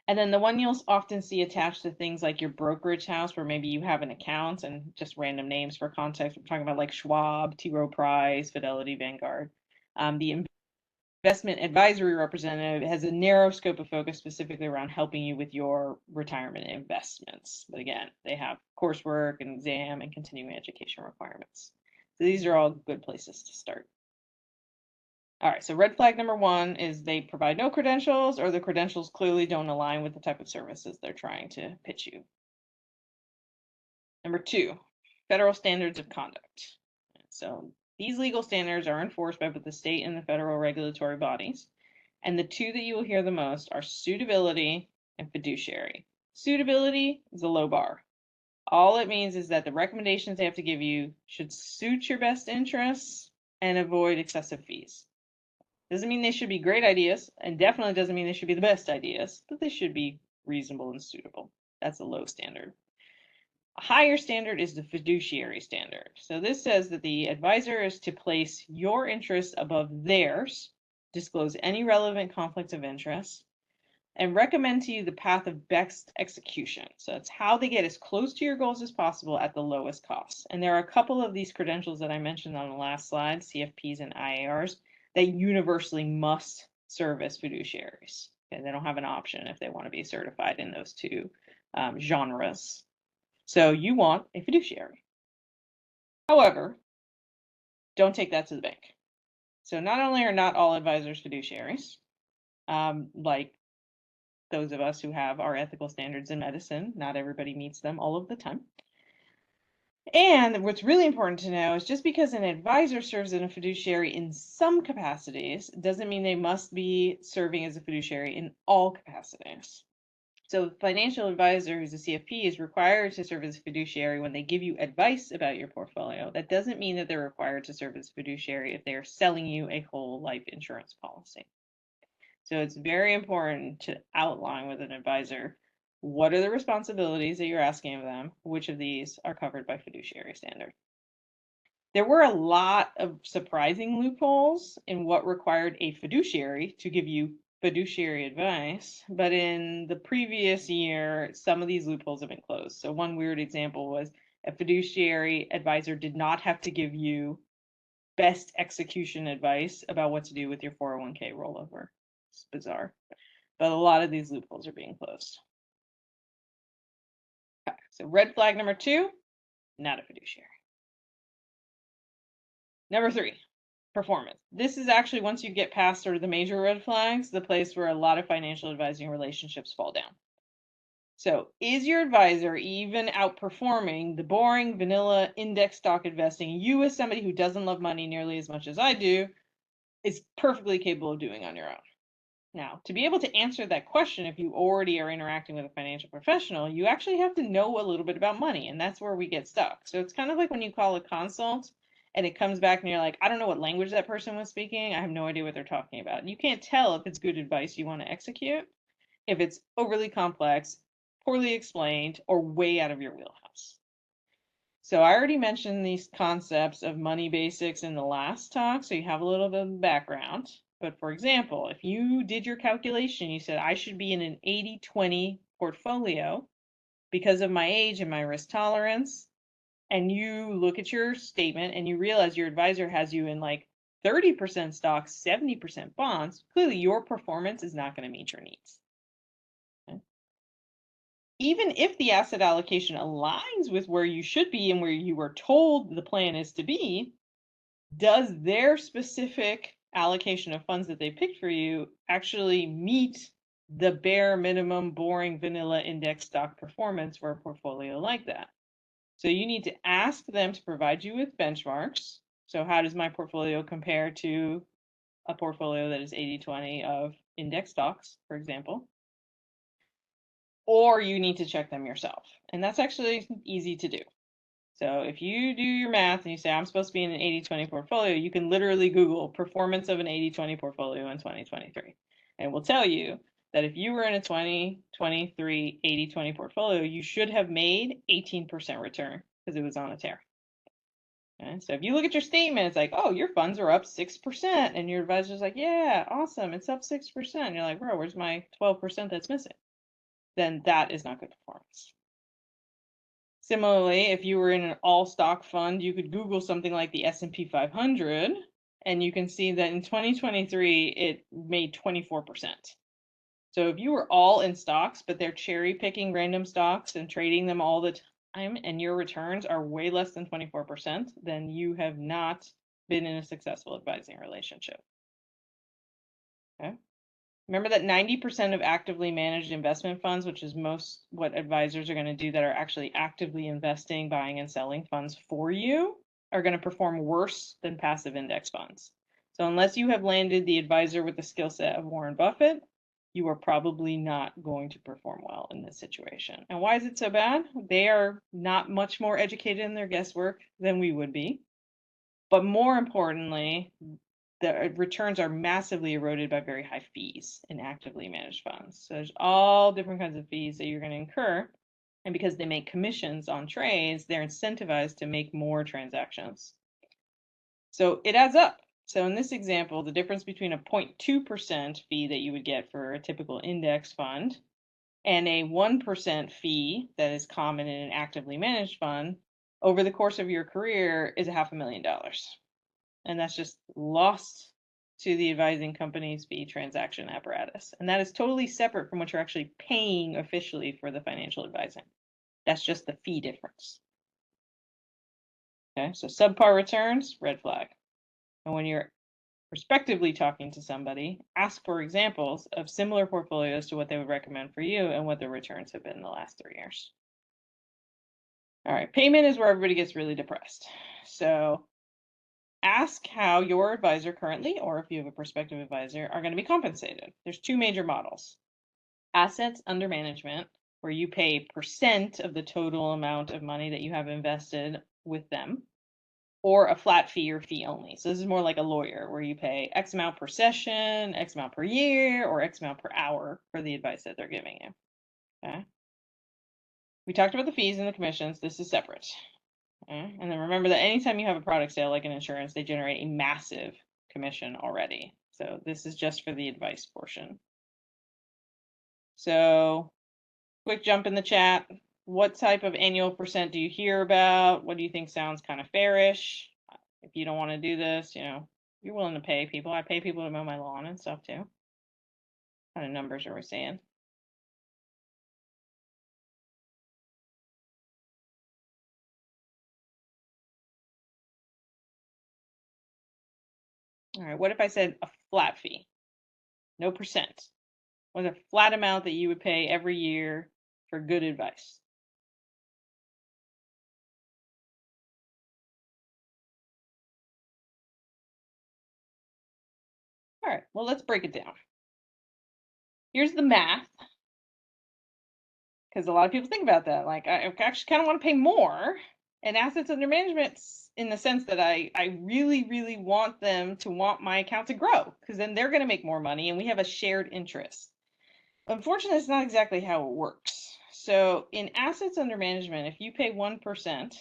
And then the one you'll often see attached to things like your brokerage house, where maybe you have an account and just random names for context. We're talking about like Schwab, T. Rowe Price, Fidelity, Vanguard. The investment advisory representative has a narrow scope of focus specifically around helping you with your retirement investments. But again, they have coursework and exam and continuing education requirements. So these are all good places to start. All right, so red flag number one is they provide no credentials, or the credentials clearly don't align with the type of services they're trying to pitch you. Number two, federal standards of conduct. So these legal standards are enforced by both the state and the federal regulatory bodies. And the two that you will hear the most are suitability and fiduciary. Suitability is a low bar. All it means is that the recommendations they have to give you should suit your best interests and avoid excessive fees. Doesn't mean they should be great ideas, and definitely doesn't mean they should be the best ideas, but they should be reasonable and suitable. That's a low standard. A higher standard is the fiduciary standard. So this says that the advisor is to place your interests above theirs, disclose any relevant conflicts of interest, and recommend to you the path of best execution. So it's how they get as close to your goals as possible at the lowest cost. And there are a couple of these credentials that I mentioned on the last slide, CFPs and IARs, that universally must serve as fiduciaries. Okay, they don't have an option if they want to be certified in those two genres. So you want a fiduciary. However, don't take that to the bank. So not only are not all advisors fiduciaries, like those of us who have our ethical standards in medicine, not everybody meets them all of the time. And what's really important to know is just because an advisor serves in a fiduciary in some capacities doesn't mean they must be serving as a fiduciary in all capacities. So the financial advisor who's a CFP is required to serve as a fiduciary when they give you advice about your portfolio. That doesn't mean that they're required to serve as a fiduciary if they are selling you a whole life insurance policy. So it's very important to outline with an advisor what are the responsibilities that you're asking of them, which of these are covered by fiduciary standard. There were a lot of surprising loopholes in what required a fiduciary to give you fiduciary advice, but in the previous year, some of these loopholes have been closed. So one weird example was a fiduciary advisor did not have to give you best execution advice about what to do with your 401k rollover. It's bizarre, but a lot of these loopholes are being closed. Okay, so red flag number two, not a fiduciary. Number three, performance. This is actually, once you get past sort of the major red flags, the place where a lot of financial advising relationships fall down. So is your advisor even outperforming the boring vanilla index stock investing you, as somebody who doesn't love money nearly as much as I do, is perfectly capable of doing on your own? Now, to be able to answer that question, if you already are interacting with a financial professional, you actually have to know a little bit about money, and that's where we get stuck. So it's kind of like when you call a consult and it comes back and you're like, I don't know what language that person was speaking. I have no idea what they're talking about. You can't tell if it's good advice you want to execute, if it's overly complex, poorly explained, or way out of your wheelhouse. So I already mentioned these concepts of money basics in the last talk, so you have a little bit of background. But for example, if you did your calculation, you said I should be in an 80-20 portfolio because of my age and my risk tolerance, and you look at your statement and you realize your advisor has you in like 30% stocks, 70% bonds, clearly your performance is not going to meet your needs. Okay? Even if the asset allocation aligns with where you should be and where you were told the plan is to be, does their specific allocation of funds that they picked for you actually meet the bare minimum boring vanilla index stock performance for a portfolio like that? So you need to ask them to provide you with benchmarks. So how does my portfolio compare to a portfolio that is 80-20 of index stocks, for example? Or you need to check them yourself. And that's actually easy to do. So if you do your math and you say, I'm supposed to be in an 80-20 portfolio, you can literally Google performance of an 80-20 portfolio in 2023. And it will tell you that if you were in a 2023 80-20 portfolio, you should have made 18% return because it was on a tear. Okay? So if you look at your statement, it's like, oh, your funds are up 6%. And your advisor's like, yeah, awesome, it's up 6%. And you're like, bro, where's my 12% that's missing? Then that is not good performance. Similarly, if you were in an all stock fund, you could Google something like the S&P 500, and you can see that in 2023, it made 24%. So if you were all in stocks, but they're cherry picking random stocks and trading them all the time, and your returns are way less than 24%, then you have not been in a successful advising relationship. Okay. Remember that 90% of actively managed investment funds, which is most what advisors are going to do that are actually actively investing, buying and selling funds for you, are going to perform worse than passive index funds. So unless you have landed the advisor with the skill set of Warren Buffett, you are probably not going to perform well in this situation. And why is it so bad? They are not much more educated in their guesswork than we would be. But more importantly, the returns are massively eroded by very high fees in actively managed funds. So there's all different kinds of fees that you're going to incur. And because they make commissions on trades, they're incentivized to make more transactions. So it adds up. So in this example, the difference between a 0.2% fee that you would get for a typical index fund and a 1% fee that is common in an actively managed fund over the course of your career is $500,000. And that's just lost to the advising company's fee transaction apparatus. And that is totally separate from what you're actually paying officially for the financial advising. That's just the fee difference. Okay, so subpar returns, red flag. And when you're prospectively talking to somebody, ask for examples of similar portfolios to what they would recommend for you and what their returns have been in the last 3 years. All right, payment is where everybody gets really depressed. So ask how your advisor currently, or if you have a prospective advisor, are going to be compensated. There's 2 major models. Assets under management, where you pay percent of the total amount of money that you have invested with them, or a flat fee or fee only. So this is more like a lawyer, where you pay X amount per session, X amount per year, or X amount per hour for the advice that they're giving you. Okay. We talked about the fees and the commissions. This is separate. Okay. And then remember that anytime you have a product sale like an insurance, they generate a massive commission already. So this is just for the advice portion. So quick jump in the chat. What type of annual percent do you hear about? What do you think sounds kind of fairish? If you don't want to do this, you're willing to pay people. I pay people to mow my lawn and stuff too. What kind of numbers are we seeing? All right, what if I said a flat fee? No percent. What's a flat amount that you would pay every year for good advice? All right, well, let's break it down. Here's the math, because a lot of people think about that. Like, I actually kind of want to pay more. And assets under management, in the sense that I really, really want them to want my account to grow, because then they're going to make more money and we have a shared interest. Unfortunately, it's not exactly how it works. So in assets under management, if you pay 1%,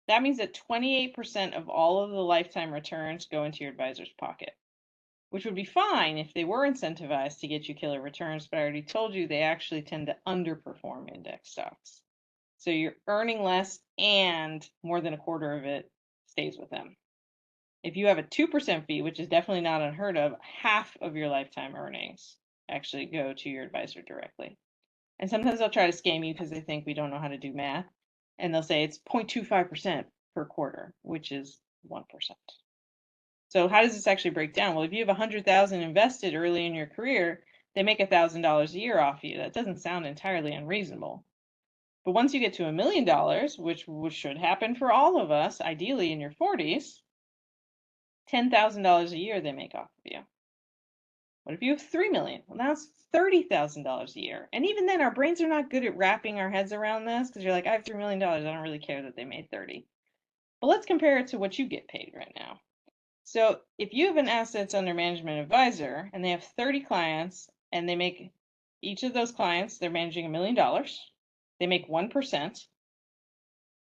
that means that 28% of all of the lifetime returns go into your advisor's pocket, which would be fine if they were incentivized to get you killer returns, but I already told you they actually tend to underperform index stocks. So you're earning less and more than a quarter of it stays with them. If you have a 2% fee, which is definitely not unheard of, half of your lifetime earnings actually go to your advisor directly. And sometimes they'll try to scam you because they think we don't know how to do math. And they'll say it's 0.25% per quarter, which is 1%. So how does this actually break down? Well, if you have 100,000 invested early in your career, they make $1,000 a year off you. That doesn't sound entirely unreasonable. But once you get to $1 million, which should happen for all of us, ideally in your 40s, $10,000 a year they make off of you. What if you have 3 million? Well, now it's $30,000 a year. And even then, our brains are not good at wrapping our heads around this because you're like, I have $3 million. I don't really care that they made 30. But let's compare it to what you get paid right now. So if you have an assets under management advisor and they have 30 clients and they make each of those clients, they're managing $1 million. They make 1%.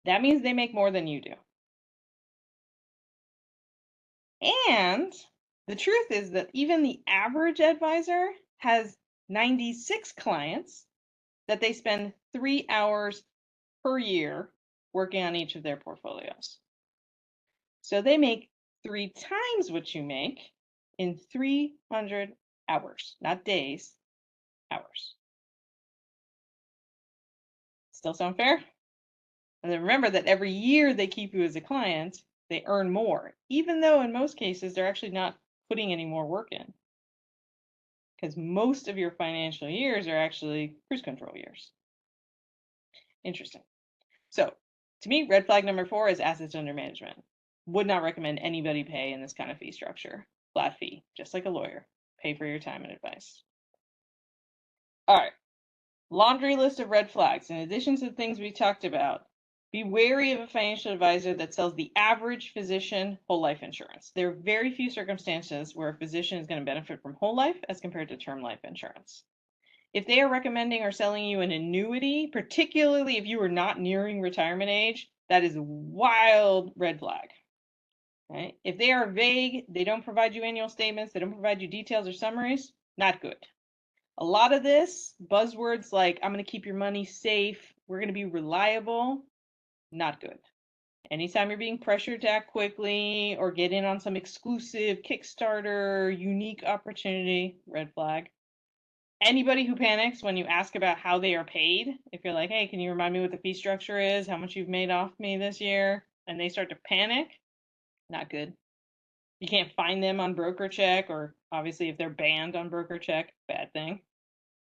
That means they make more than you do. And the truth is that even the average advisor has 96 clients that they spend 3 hours per year working on each of their portfolios. So they make 3 times what you make in 300 hours, not days, hours. Still sound fair? And then remember that every year they keep you as a client, they earn more, even though in most cases they're actually not putting any more work in. Because most of your financial years are actually cruise control years. Interesting. So to me, red flag number 4 is assets under management. Would not recommend anybody pay in this kind of fee structure. Flat fee, just like a lawyer. Pay for your time and advice. All right. Laundry list of red flags. In addition to the things we talked about, be wary of a financial advisor that sells the average physician whole life insurance. There are very few circumstances where a physician is going to benefit from whole life as compared to term life insurance. If they are recommending or selling you an annuity, particularly if you are not nearing retirement age, that is a wild red flag. Right? If they are vague, they don't provide you annual statements, they don't provide you details or summaries, not good. A lot of this, buzzwords like, I'm going to keep your money safe, we're going to be reliable, not good. Anytime you're being pressured to act quickly or get in on some exclusive Kickstarter, unique opportunity, red flag. Anybody who panics when you ask about how they are paid, if you're like, hey, can you remind me what the fee structure is, how much you've made off me this year, and they start to panic, not good. You can't find them on BrokerCheck, or obviously if they're banned on BrokerCheck, bad thing.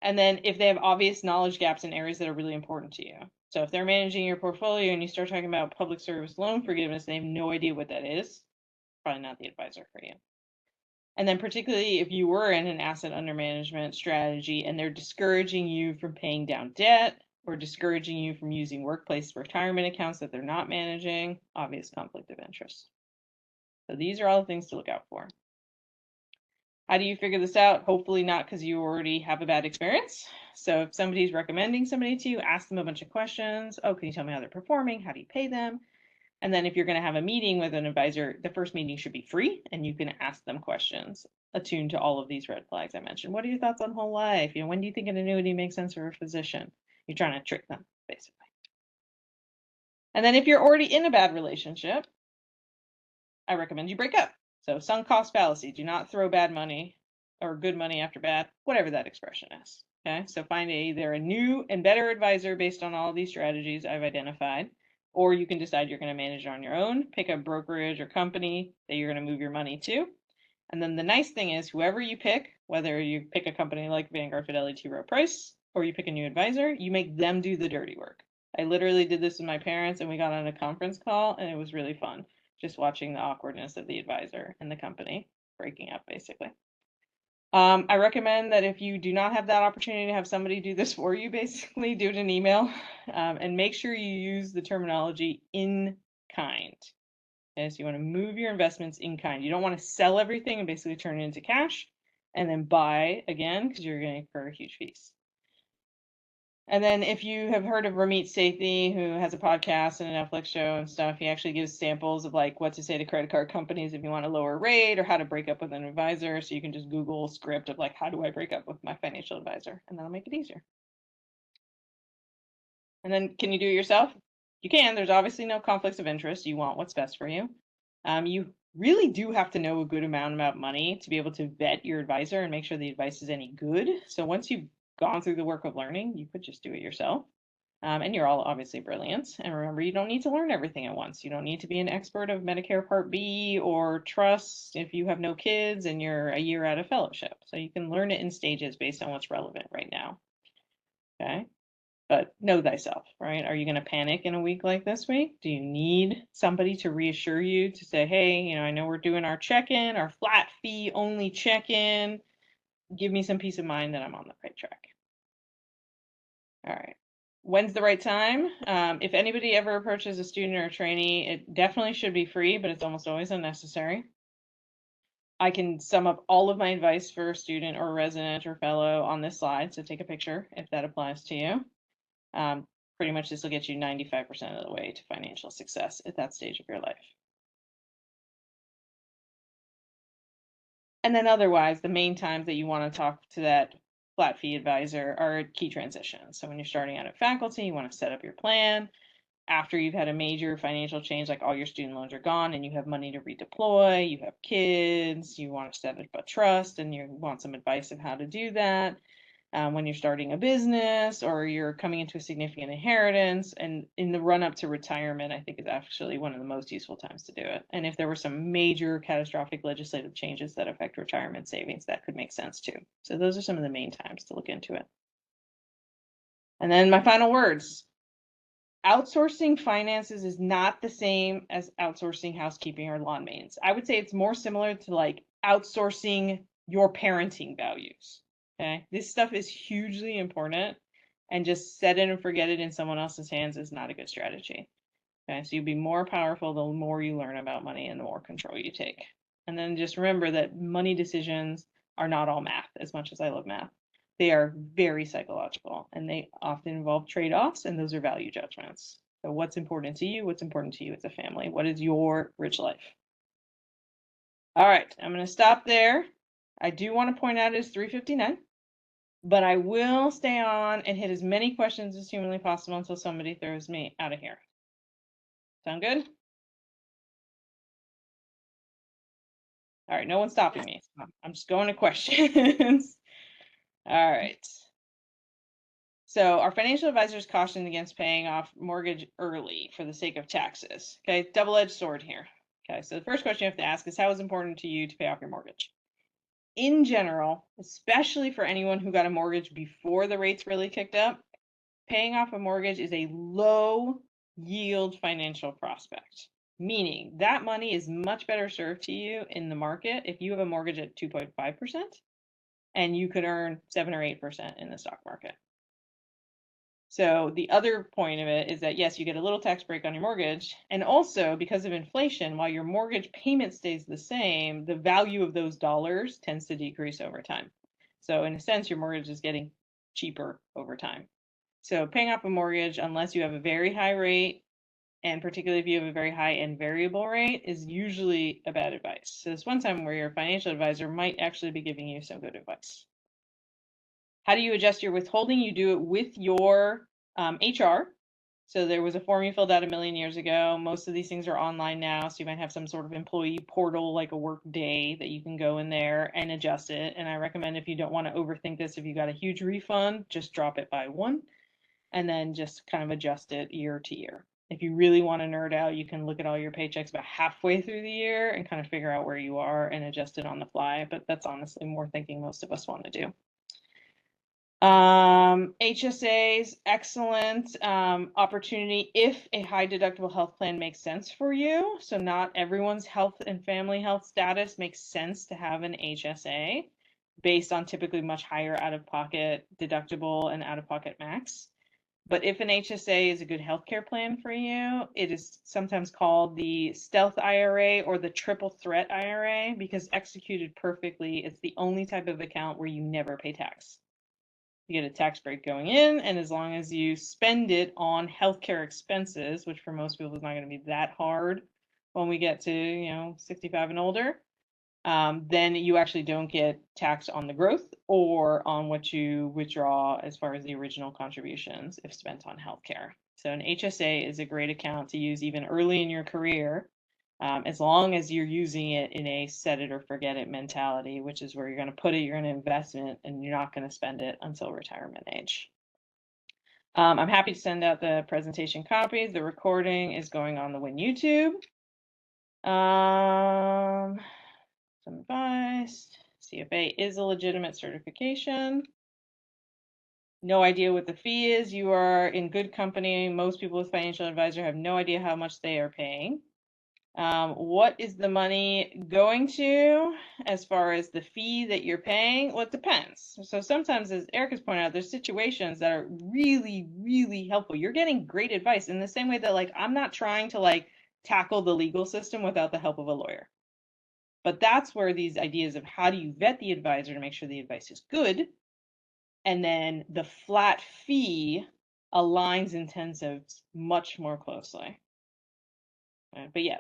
And then if they have obvious knowledge gaps in areas that are really important to you. So if they're managing your portfolio and you start talking about public service loan forgiveness, they have no idea what that is, probably not the advisor for you. And then particularly if you were in an asset under management strategy and they're discouraging you from paying down debt or discouraging you from using workplace retirement accounts that they're not managing, obvious conflict of interest. So these are all the things to look out for. How do you figure this out? Hopefully not because you already have a bad experience. So if somebody's recommending somebody to you, ask them a bunch of questions. Oh, can you tell me how they're performing? How do you pay them? And then if you're going to have a meeting with an advisor, the first meeting should be free and you can ask them questions attuned to all of these red flags I mentioned. What are your thoughts on whole life? When do you think an annuity makes sense for a physician? You're trying to trick them, basically. And then if you're already in a bad relationship, I recommend you break up. So sunk cost fallacy, do not throw bad money or good money after bad, whatever that expression is. Okay, so find either a new and better advisor based on all these strategies I've identified, or you can decide you're going to manage it on your own, pick a brokerage or company that you're going to move your money to. And then the nice thing is whoever you pick, whether you pick a company like Vanguard, Fidelity, T. Rowe Price, or you pick a new advisor, you make them do the dirty work. I literally did this with my parents and we got on a conference call and it was really fun. Just watching the awkwardness of the advisor and the company breaking up, basically. I recommend that if you do not have that opportunity to have somebody do this for you, basically do it in email and make sure you use the terminology in kind. Okay, so you want to move your investments in kind. You don't want to sell everything and basically turn it into cash and then buy again because you're going to incur huge fees. And then if you have heard of Ramit Sethi, who has a podcast and a Netflix show and stuff, he actually gives samples of like what to say to credit card companies if you want a lower rate or how to break up with an advisor. So you can just Google a script of like, how do I break up with my financial advisor? And that'll make it easier. And then can you do it yourself? You can. There's obviously no conflicts of interest. You want what's best for you. You really do have to know a good amount about money to be able to vet your advisor and make sure the advice is any good. So once you've gone through the work of learning, you could just do it yourself. And you're all obviously brilliant. And remember, you don't need to learn everything at once. You don't need to be an expert of Medicare Part B or trust if you have no kids and you're a year out of fellowship. So you can learn it in stages based on what's relevant right now. Okay. But know thyself, right? Are you going to panic in a week like this week? Do you need somebody to reassure you to say, hey, I know we're doing our check-in, our flat fee only check-in. Give me some peace of mind that I'm on the right track. All right. When's the right time? If anybody ever approaches a student or a trainee, it definitely should be free, but it's almost always unnecessary. I can sum up all of my advice for a student or a resident or fellow on this slide, so take a picture if that applies to you. Pretty much this will get you 95% of the way to financial success at that stage of your life. And then otherwise, the main times that you want to talk to that flat fee advisor are key transitions. So when you're starting out at faculty, you want to set up your plan. After you've had a major financial change, like all your student loans are gone and you have money to redeploy, you have kids, you want to set up a trust and you want some advice of how to do that. When you're starting a business or you're coming into a significant inheritance, and in the run up to retirement, I think is actually one of the most useful times to do it. And if there were some major catastrophic legislative changes that affect retirement savings, that could make sense too. So those are some of the main times to look into it. And then my final words. Outsourcing finances is not the same as outsourcing housekeeping or lawn maintenance. I would say it's more similar to like outsourcing your parenting values. Okay. This stuff is hugely important, and just set it and forget it in someone else's hands is not a good strategy. Okay. So you'll be more powerful the more you learn about money and the more control you take. And then just remember that money decisions are not all math, as much as I love math. They are very psychological, and they often involve trade-offs, and those are value judgments. So what's important to you? What's important to you as a family? What is your rich life? All right, I'm going to stop there. I do want to point out it's 3:59, but I will stay on and hit as many questions as humanly possible until somebody throws me out of here. Sound good? All right, no one's stopping me. I'm just going to questions. All right. So our financial advisors cautioned against paying off mortgage early for the sake of taxes. Okay, double-edged sword here. Okay, so the first question you have to ask is, how is it important to you to pay off your mortgage? In general, especially for anyone who got a mortgage before the rates really kicked up, paying off a mortgage is a low yield financial prospect, meaning that money is much better served to you in the market if you have a mortgage at 2.5% and you could earn 7 or 8% in the stock market. So the other point of it is that, yes, you get a little tax break on your mortgage. And also, because of inflation, while your mortgage payment stays the same, the value of those dollars tends to decrease over time. So in a sense, your mortgage is getting cheaper over time. So paying off a mortgage, unless you have a very high rate, and particularly if you have a very high and variable rate, is usually a bad advice. So it's one time where your financial advisor might actually be giving you some good advice. How do you adjust your withholding? You do it with your HR. So there was a form you filled out a million years ago. Most of these things are online now. So you might have some sort of employee portal, like a work day, that you can go in there and adjust it. And I recommend, if you don't want to overthink this, if you got a huge refund, just drop it by 1 and then just kind of adjust it year to year. If you really want to nerd out, you can look at all your paychecks about halfway through the year and kind of figure out where you are and adjust it on the fly. But that's honestly more thinking most of us want to do. HSAs, excellent opportunity if a high deductible health plan makes sense for you. So not everyone's health and family health status makes sense to have an HSA based on typically much higher out-of-pocket deductible and out-of-pocket max. But if an HSA is a good healthcare plan for you, it is sometimes called the stealth IRA or the triple threat IRA, because executed perfectly, it's the only type of account where you never pay tax. You get a tax break going in, and as long as you spend it on healthcare expenses, which for most people is not going to be that hard when we get to 65 and older, then you actually don't get taxed on the growth or on what you withdraw as far as the original contributions if spent on healthcare. So an HSA is a great account to use even early in your career as long as you're using it in a set it or forget it mentality, which is where you're going to put it, you're going to invest in it, and you're not going to spend it until retirement age. I'm happy to send out the presentation copies. The recording is going on the WIN YouTube. Some advice. CFA is a legitimate certification. No idea what the fee is. You are in good company. Most people with financial advisor have no idea how much they are paying. What is the money going to as far as the fee that you're paying? Well, it depends. So sometimes, as Erica's pointed out, there's situations that are really, really helpful. You're getting great advice in the same way that, like, I'm not trying to like tackle the legal system without the help of a lawyer. But that's where these ideas of how do you vet the advisor to make sure the advice is good, and then the flat fee aligns intensives much more closely. But yeah,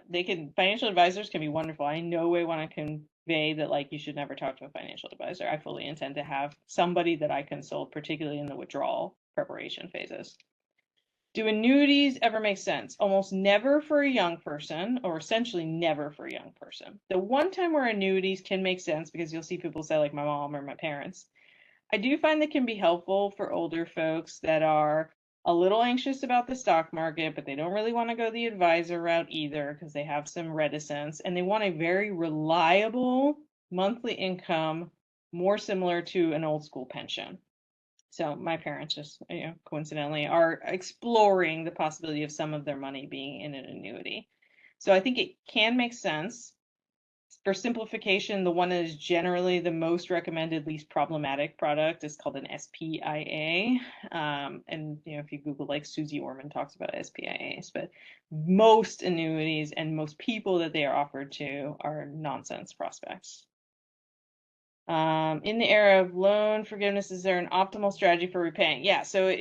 financial advisors can be wonderful. I in no way want to convey that like you should never talk to a financial advisor. I fully intend to have somebody that I consult, particularly in the withdrawal preparation phases. Do annuities ever make sense? Almost never for a young person, or essentially never for a young person. The one time where annuities can make sense, because you'll see people say like my mom or my parents, I do find they can be helpful for older folks that are a little anxious about the stock market, but they don't really want to go the advisor route either because they have some reticence and they want a very reliable monthly income, more similar to an old school pension. So my parents just, coincidentally are exploring the possibility of some of their money being in an annuity. So I think it can make sense. For simplification, the one that is generally the most recommended, least problematic product is called an SPIA. And if you Google, like, Susie Orman talks about SPIAs, but most annuities and most people that they are offered to are nonsense prospects. In the era of loan forgiveness, is there an optimal strategy for repaying? Yeah, so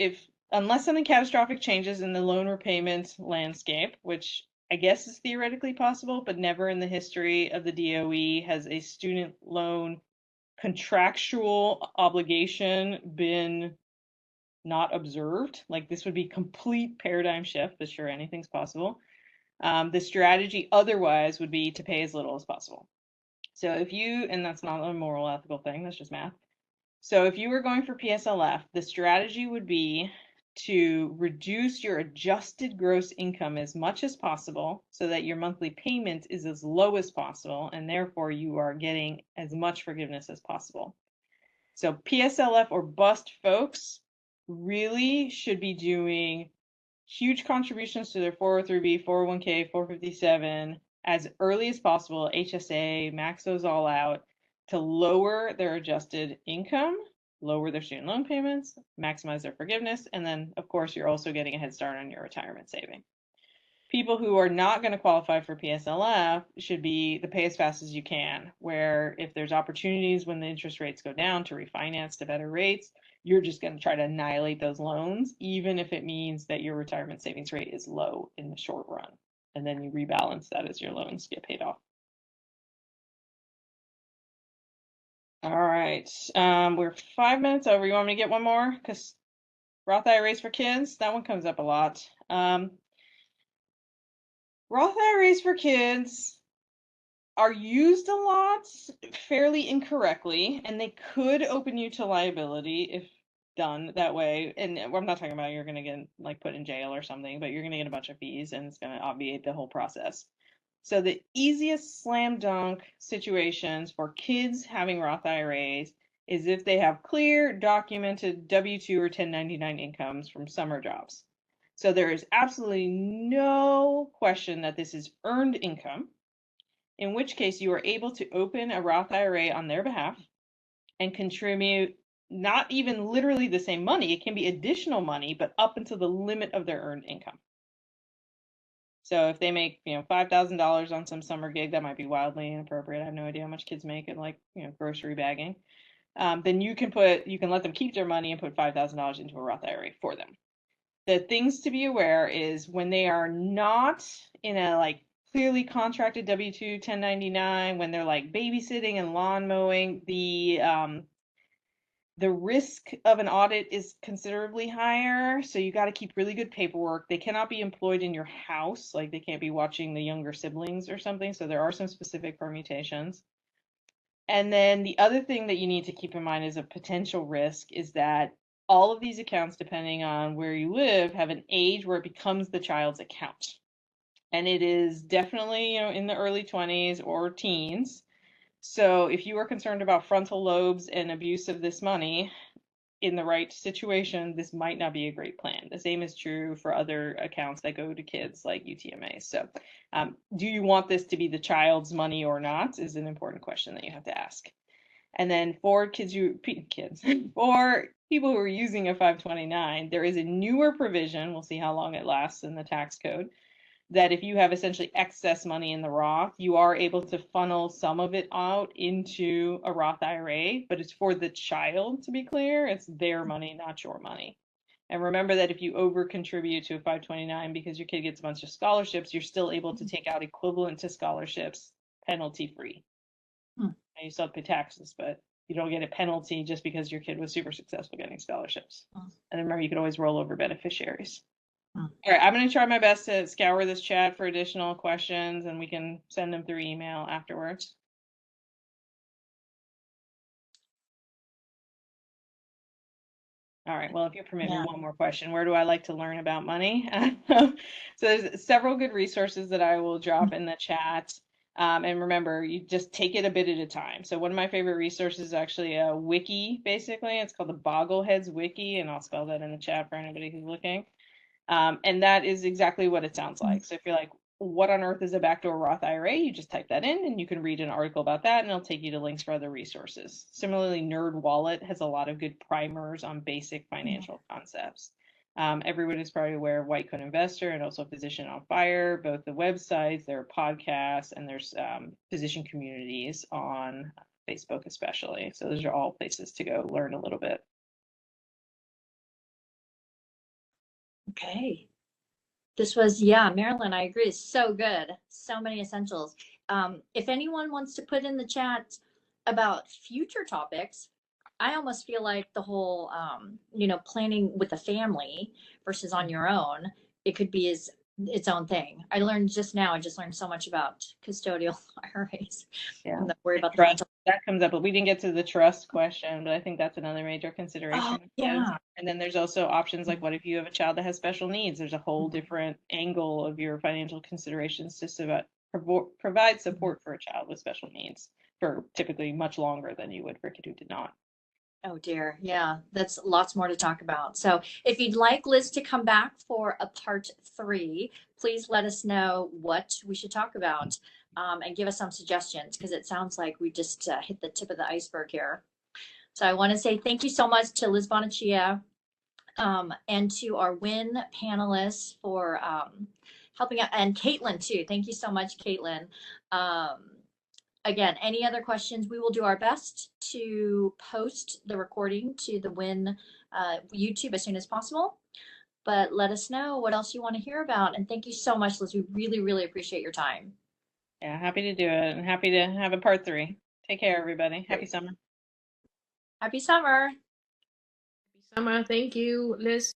unless something catastrophic changes in the loan repayment landscape, which I guess is theoretically possible, but never in the history of the DOE has a student loan contractual obligation been not observed. Like, this would be complete paradigm shift, but sure, anything's possible. The strategy otherwise would be to pay as little as possible. So and that's not a moral ethical thing, that's just math. So if you were going for PSLF, the strategy would be to reduce your adjusted gross income as much as possible so that your monthly payment is as low as possible, and therefore you are getting as much forgiveness as possible. So PSLF or bust folks really should be doing huge contributions to their 403b, 401k, 457 as early as possible, HSA, max those all out to lower their adjusted income, lower their student loan payments, maximize their forgiveness, and then, of course, you're also getting a head start on your retirement saving. People who are not going to qualify for PSLF should be the pay as fast as you can, where if there's opportunities when the interest rates go down to refinance to better rates, you're just going to try to annihilate those loans, even if it means that your retirement savings rate is low in the short run. And then you rebalance that as your loans get paid off. All right, we're 5 minutes over. You want me to get one more? Because Roth IRAs for kids, that one comes up a lot. Roth IRAs for kids are used a lot fairly incorrectly, and they could open you to liability if done that way. And I'm not talking about you're going to get like put in jail or something, but you're going to get a bunch of fees and it's going to obviate the whole process. So the easiest slam dunk situations for kids having Roth IRAs is if they have clear documented W-2 or 1099 incomes from summer jobs. So there is absolutely no question that this is earned income, in which case you are able to open a Roth IRA on their behalf and contribute not even literally the same money. It can be additional money, but up until the limit of their earned income. So if they make, $5,000 on some summer gig, that might be wildly inappropriate. I have no idea how much kids make at like, grocery bagging. Then you can let them keep their money and put $5,000 into a Roth IRA for them. The things to be aware is when they are not in a like clearly contracted W-2 1099, when they're like babysitting and lawn mowing, the The risk of an audit is considerably higher, so you got to keep really good paperwork. They cannot be employed in your house, like they can't be watching the younger siblings or something, so there are some specific permutations. And then the other thing that you need to keep in mind as a potential risk is that all of these accounts, depending on where you live, have an age where it becomes the child's account. And it is definitely, in the early 20s or teens. So if you are concerned about frontal lobes and abuse of this money in the right situation, this might not be a great plan. The same is true for other accounts that go to kids like UTMA. So do you want this to be the child's money or not is an important question that you have to ask. And then for for people who are using a 529, there is a newer provision, we'll see how long it lasts in the tax code, that if you have essentially excess money in the Roth, you are able to funnel some of it out into a Roth IRA, but it's for the child, to be clear. It's their money, not your money. And remember that if you over contribute to a 529 because your kid gets a bunch of scholarships, you're still able to take out equivalent to scholarships penalty free. And you still have to pay taxes, but you don't get a penalty just because your kid was super successful getting scholarships. And remember, you could always roll over beneficiaries. All right, I'm going to try my best to scour this chat for additional questions, and we can send them through email afterwards. All right, well, if you permit me one more question, where do I like to learn about money? So there's several good resources that I will drop in the chat. And remember, you just take it a bit at a time. So one of my favorite resources is actually a wiki, basically. It's called the Boggleheads Wiki, and I'll spell that in the chat for anybody who's looking. And that is exactly what it sounds like. So if you're like, what on earth is a backdoor Roth IRA? You just type that in and you can read an article about that and it'll take you to links for other resources. Similarly, NerdWallet has a lot of good primers on basic financial concepts. Everyone is probably aware of White Coat Investor and also Physician on Fire, both the websites, there are podcasts, and there's physician communities on Facebook especially. So those are all places to go learn a little bit. Okay. This was, yeah, Marilyn, I agree. So good. So many essentials. If anyone wants to put in the chat about future topics, I almost feel like the whole, planning with a family versus on your own, it could be its own thing. I learned so much about custodial IRAs. Yeah. I'm not worried about trust. That comes up, but we didn't get to the trust question, but I think that's another major consideration. Oh, yeah. And then there's also options like, what if you have a child that has special needs? There's a whole different angle of your financial considerations to provide support for a child with special needs for typically much longer than you would for a kid who did not. Oh dear. Yeah, that's lots more to talk about. So if you'd like Liz to come back for a part 3, please let us know what we should talk about and give us some suggestions, because it sounds like we just hit the tip of the iceberg here. So I want to say thank you so much to Liz Bonachea and to our WIN panelists for helping out, and Caitlin too. Thank you so much, Caitlin. Again, any other questions, we will do our best to post the recording to the WIN YouTube as soon as possible. But let us know what else you want to hear about. And thank you so much, Liz. We really, really appreciate your time. Yeah, happy to do it and happy to have a part 3. Take care, everybody. Happy summer. Happy summer. Happy summer. Thank you, Liz.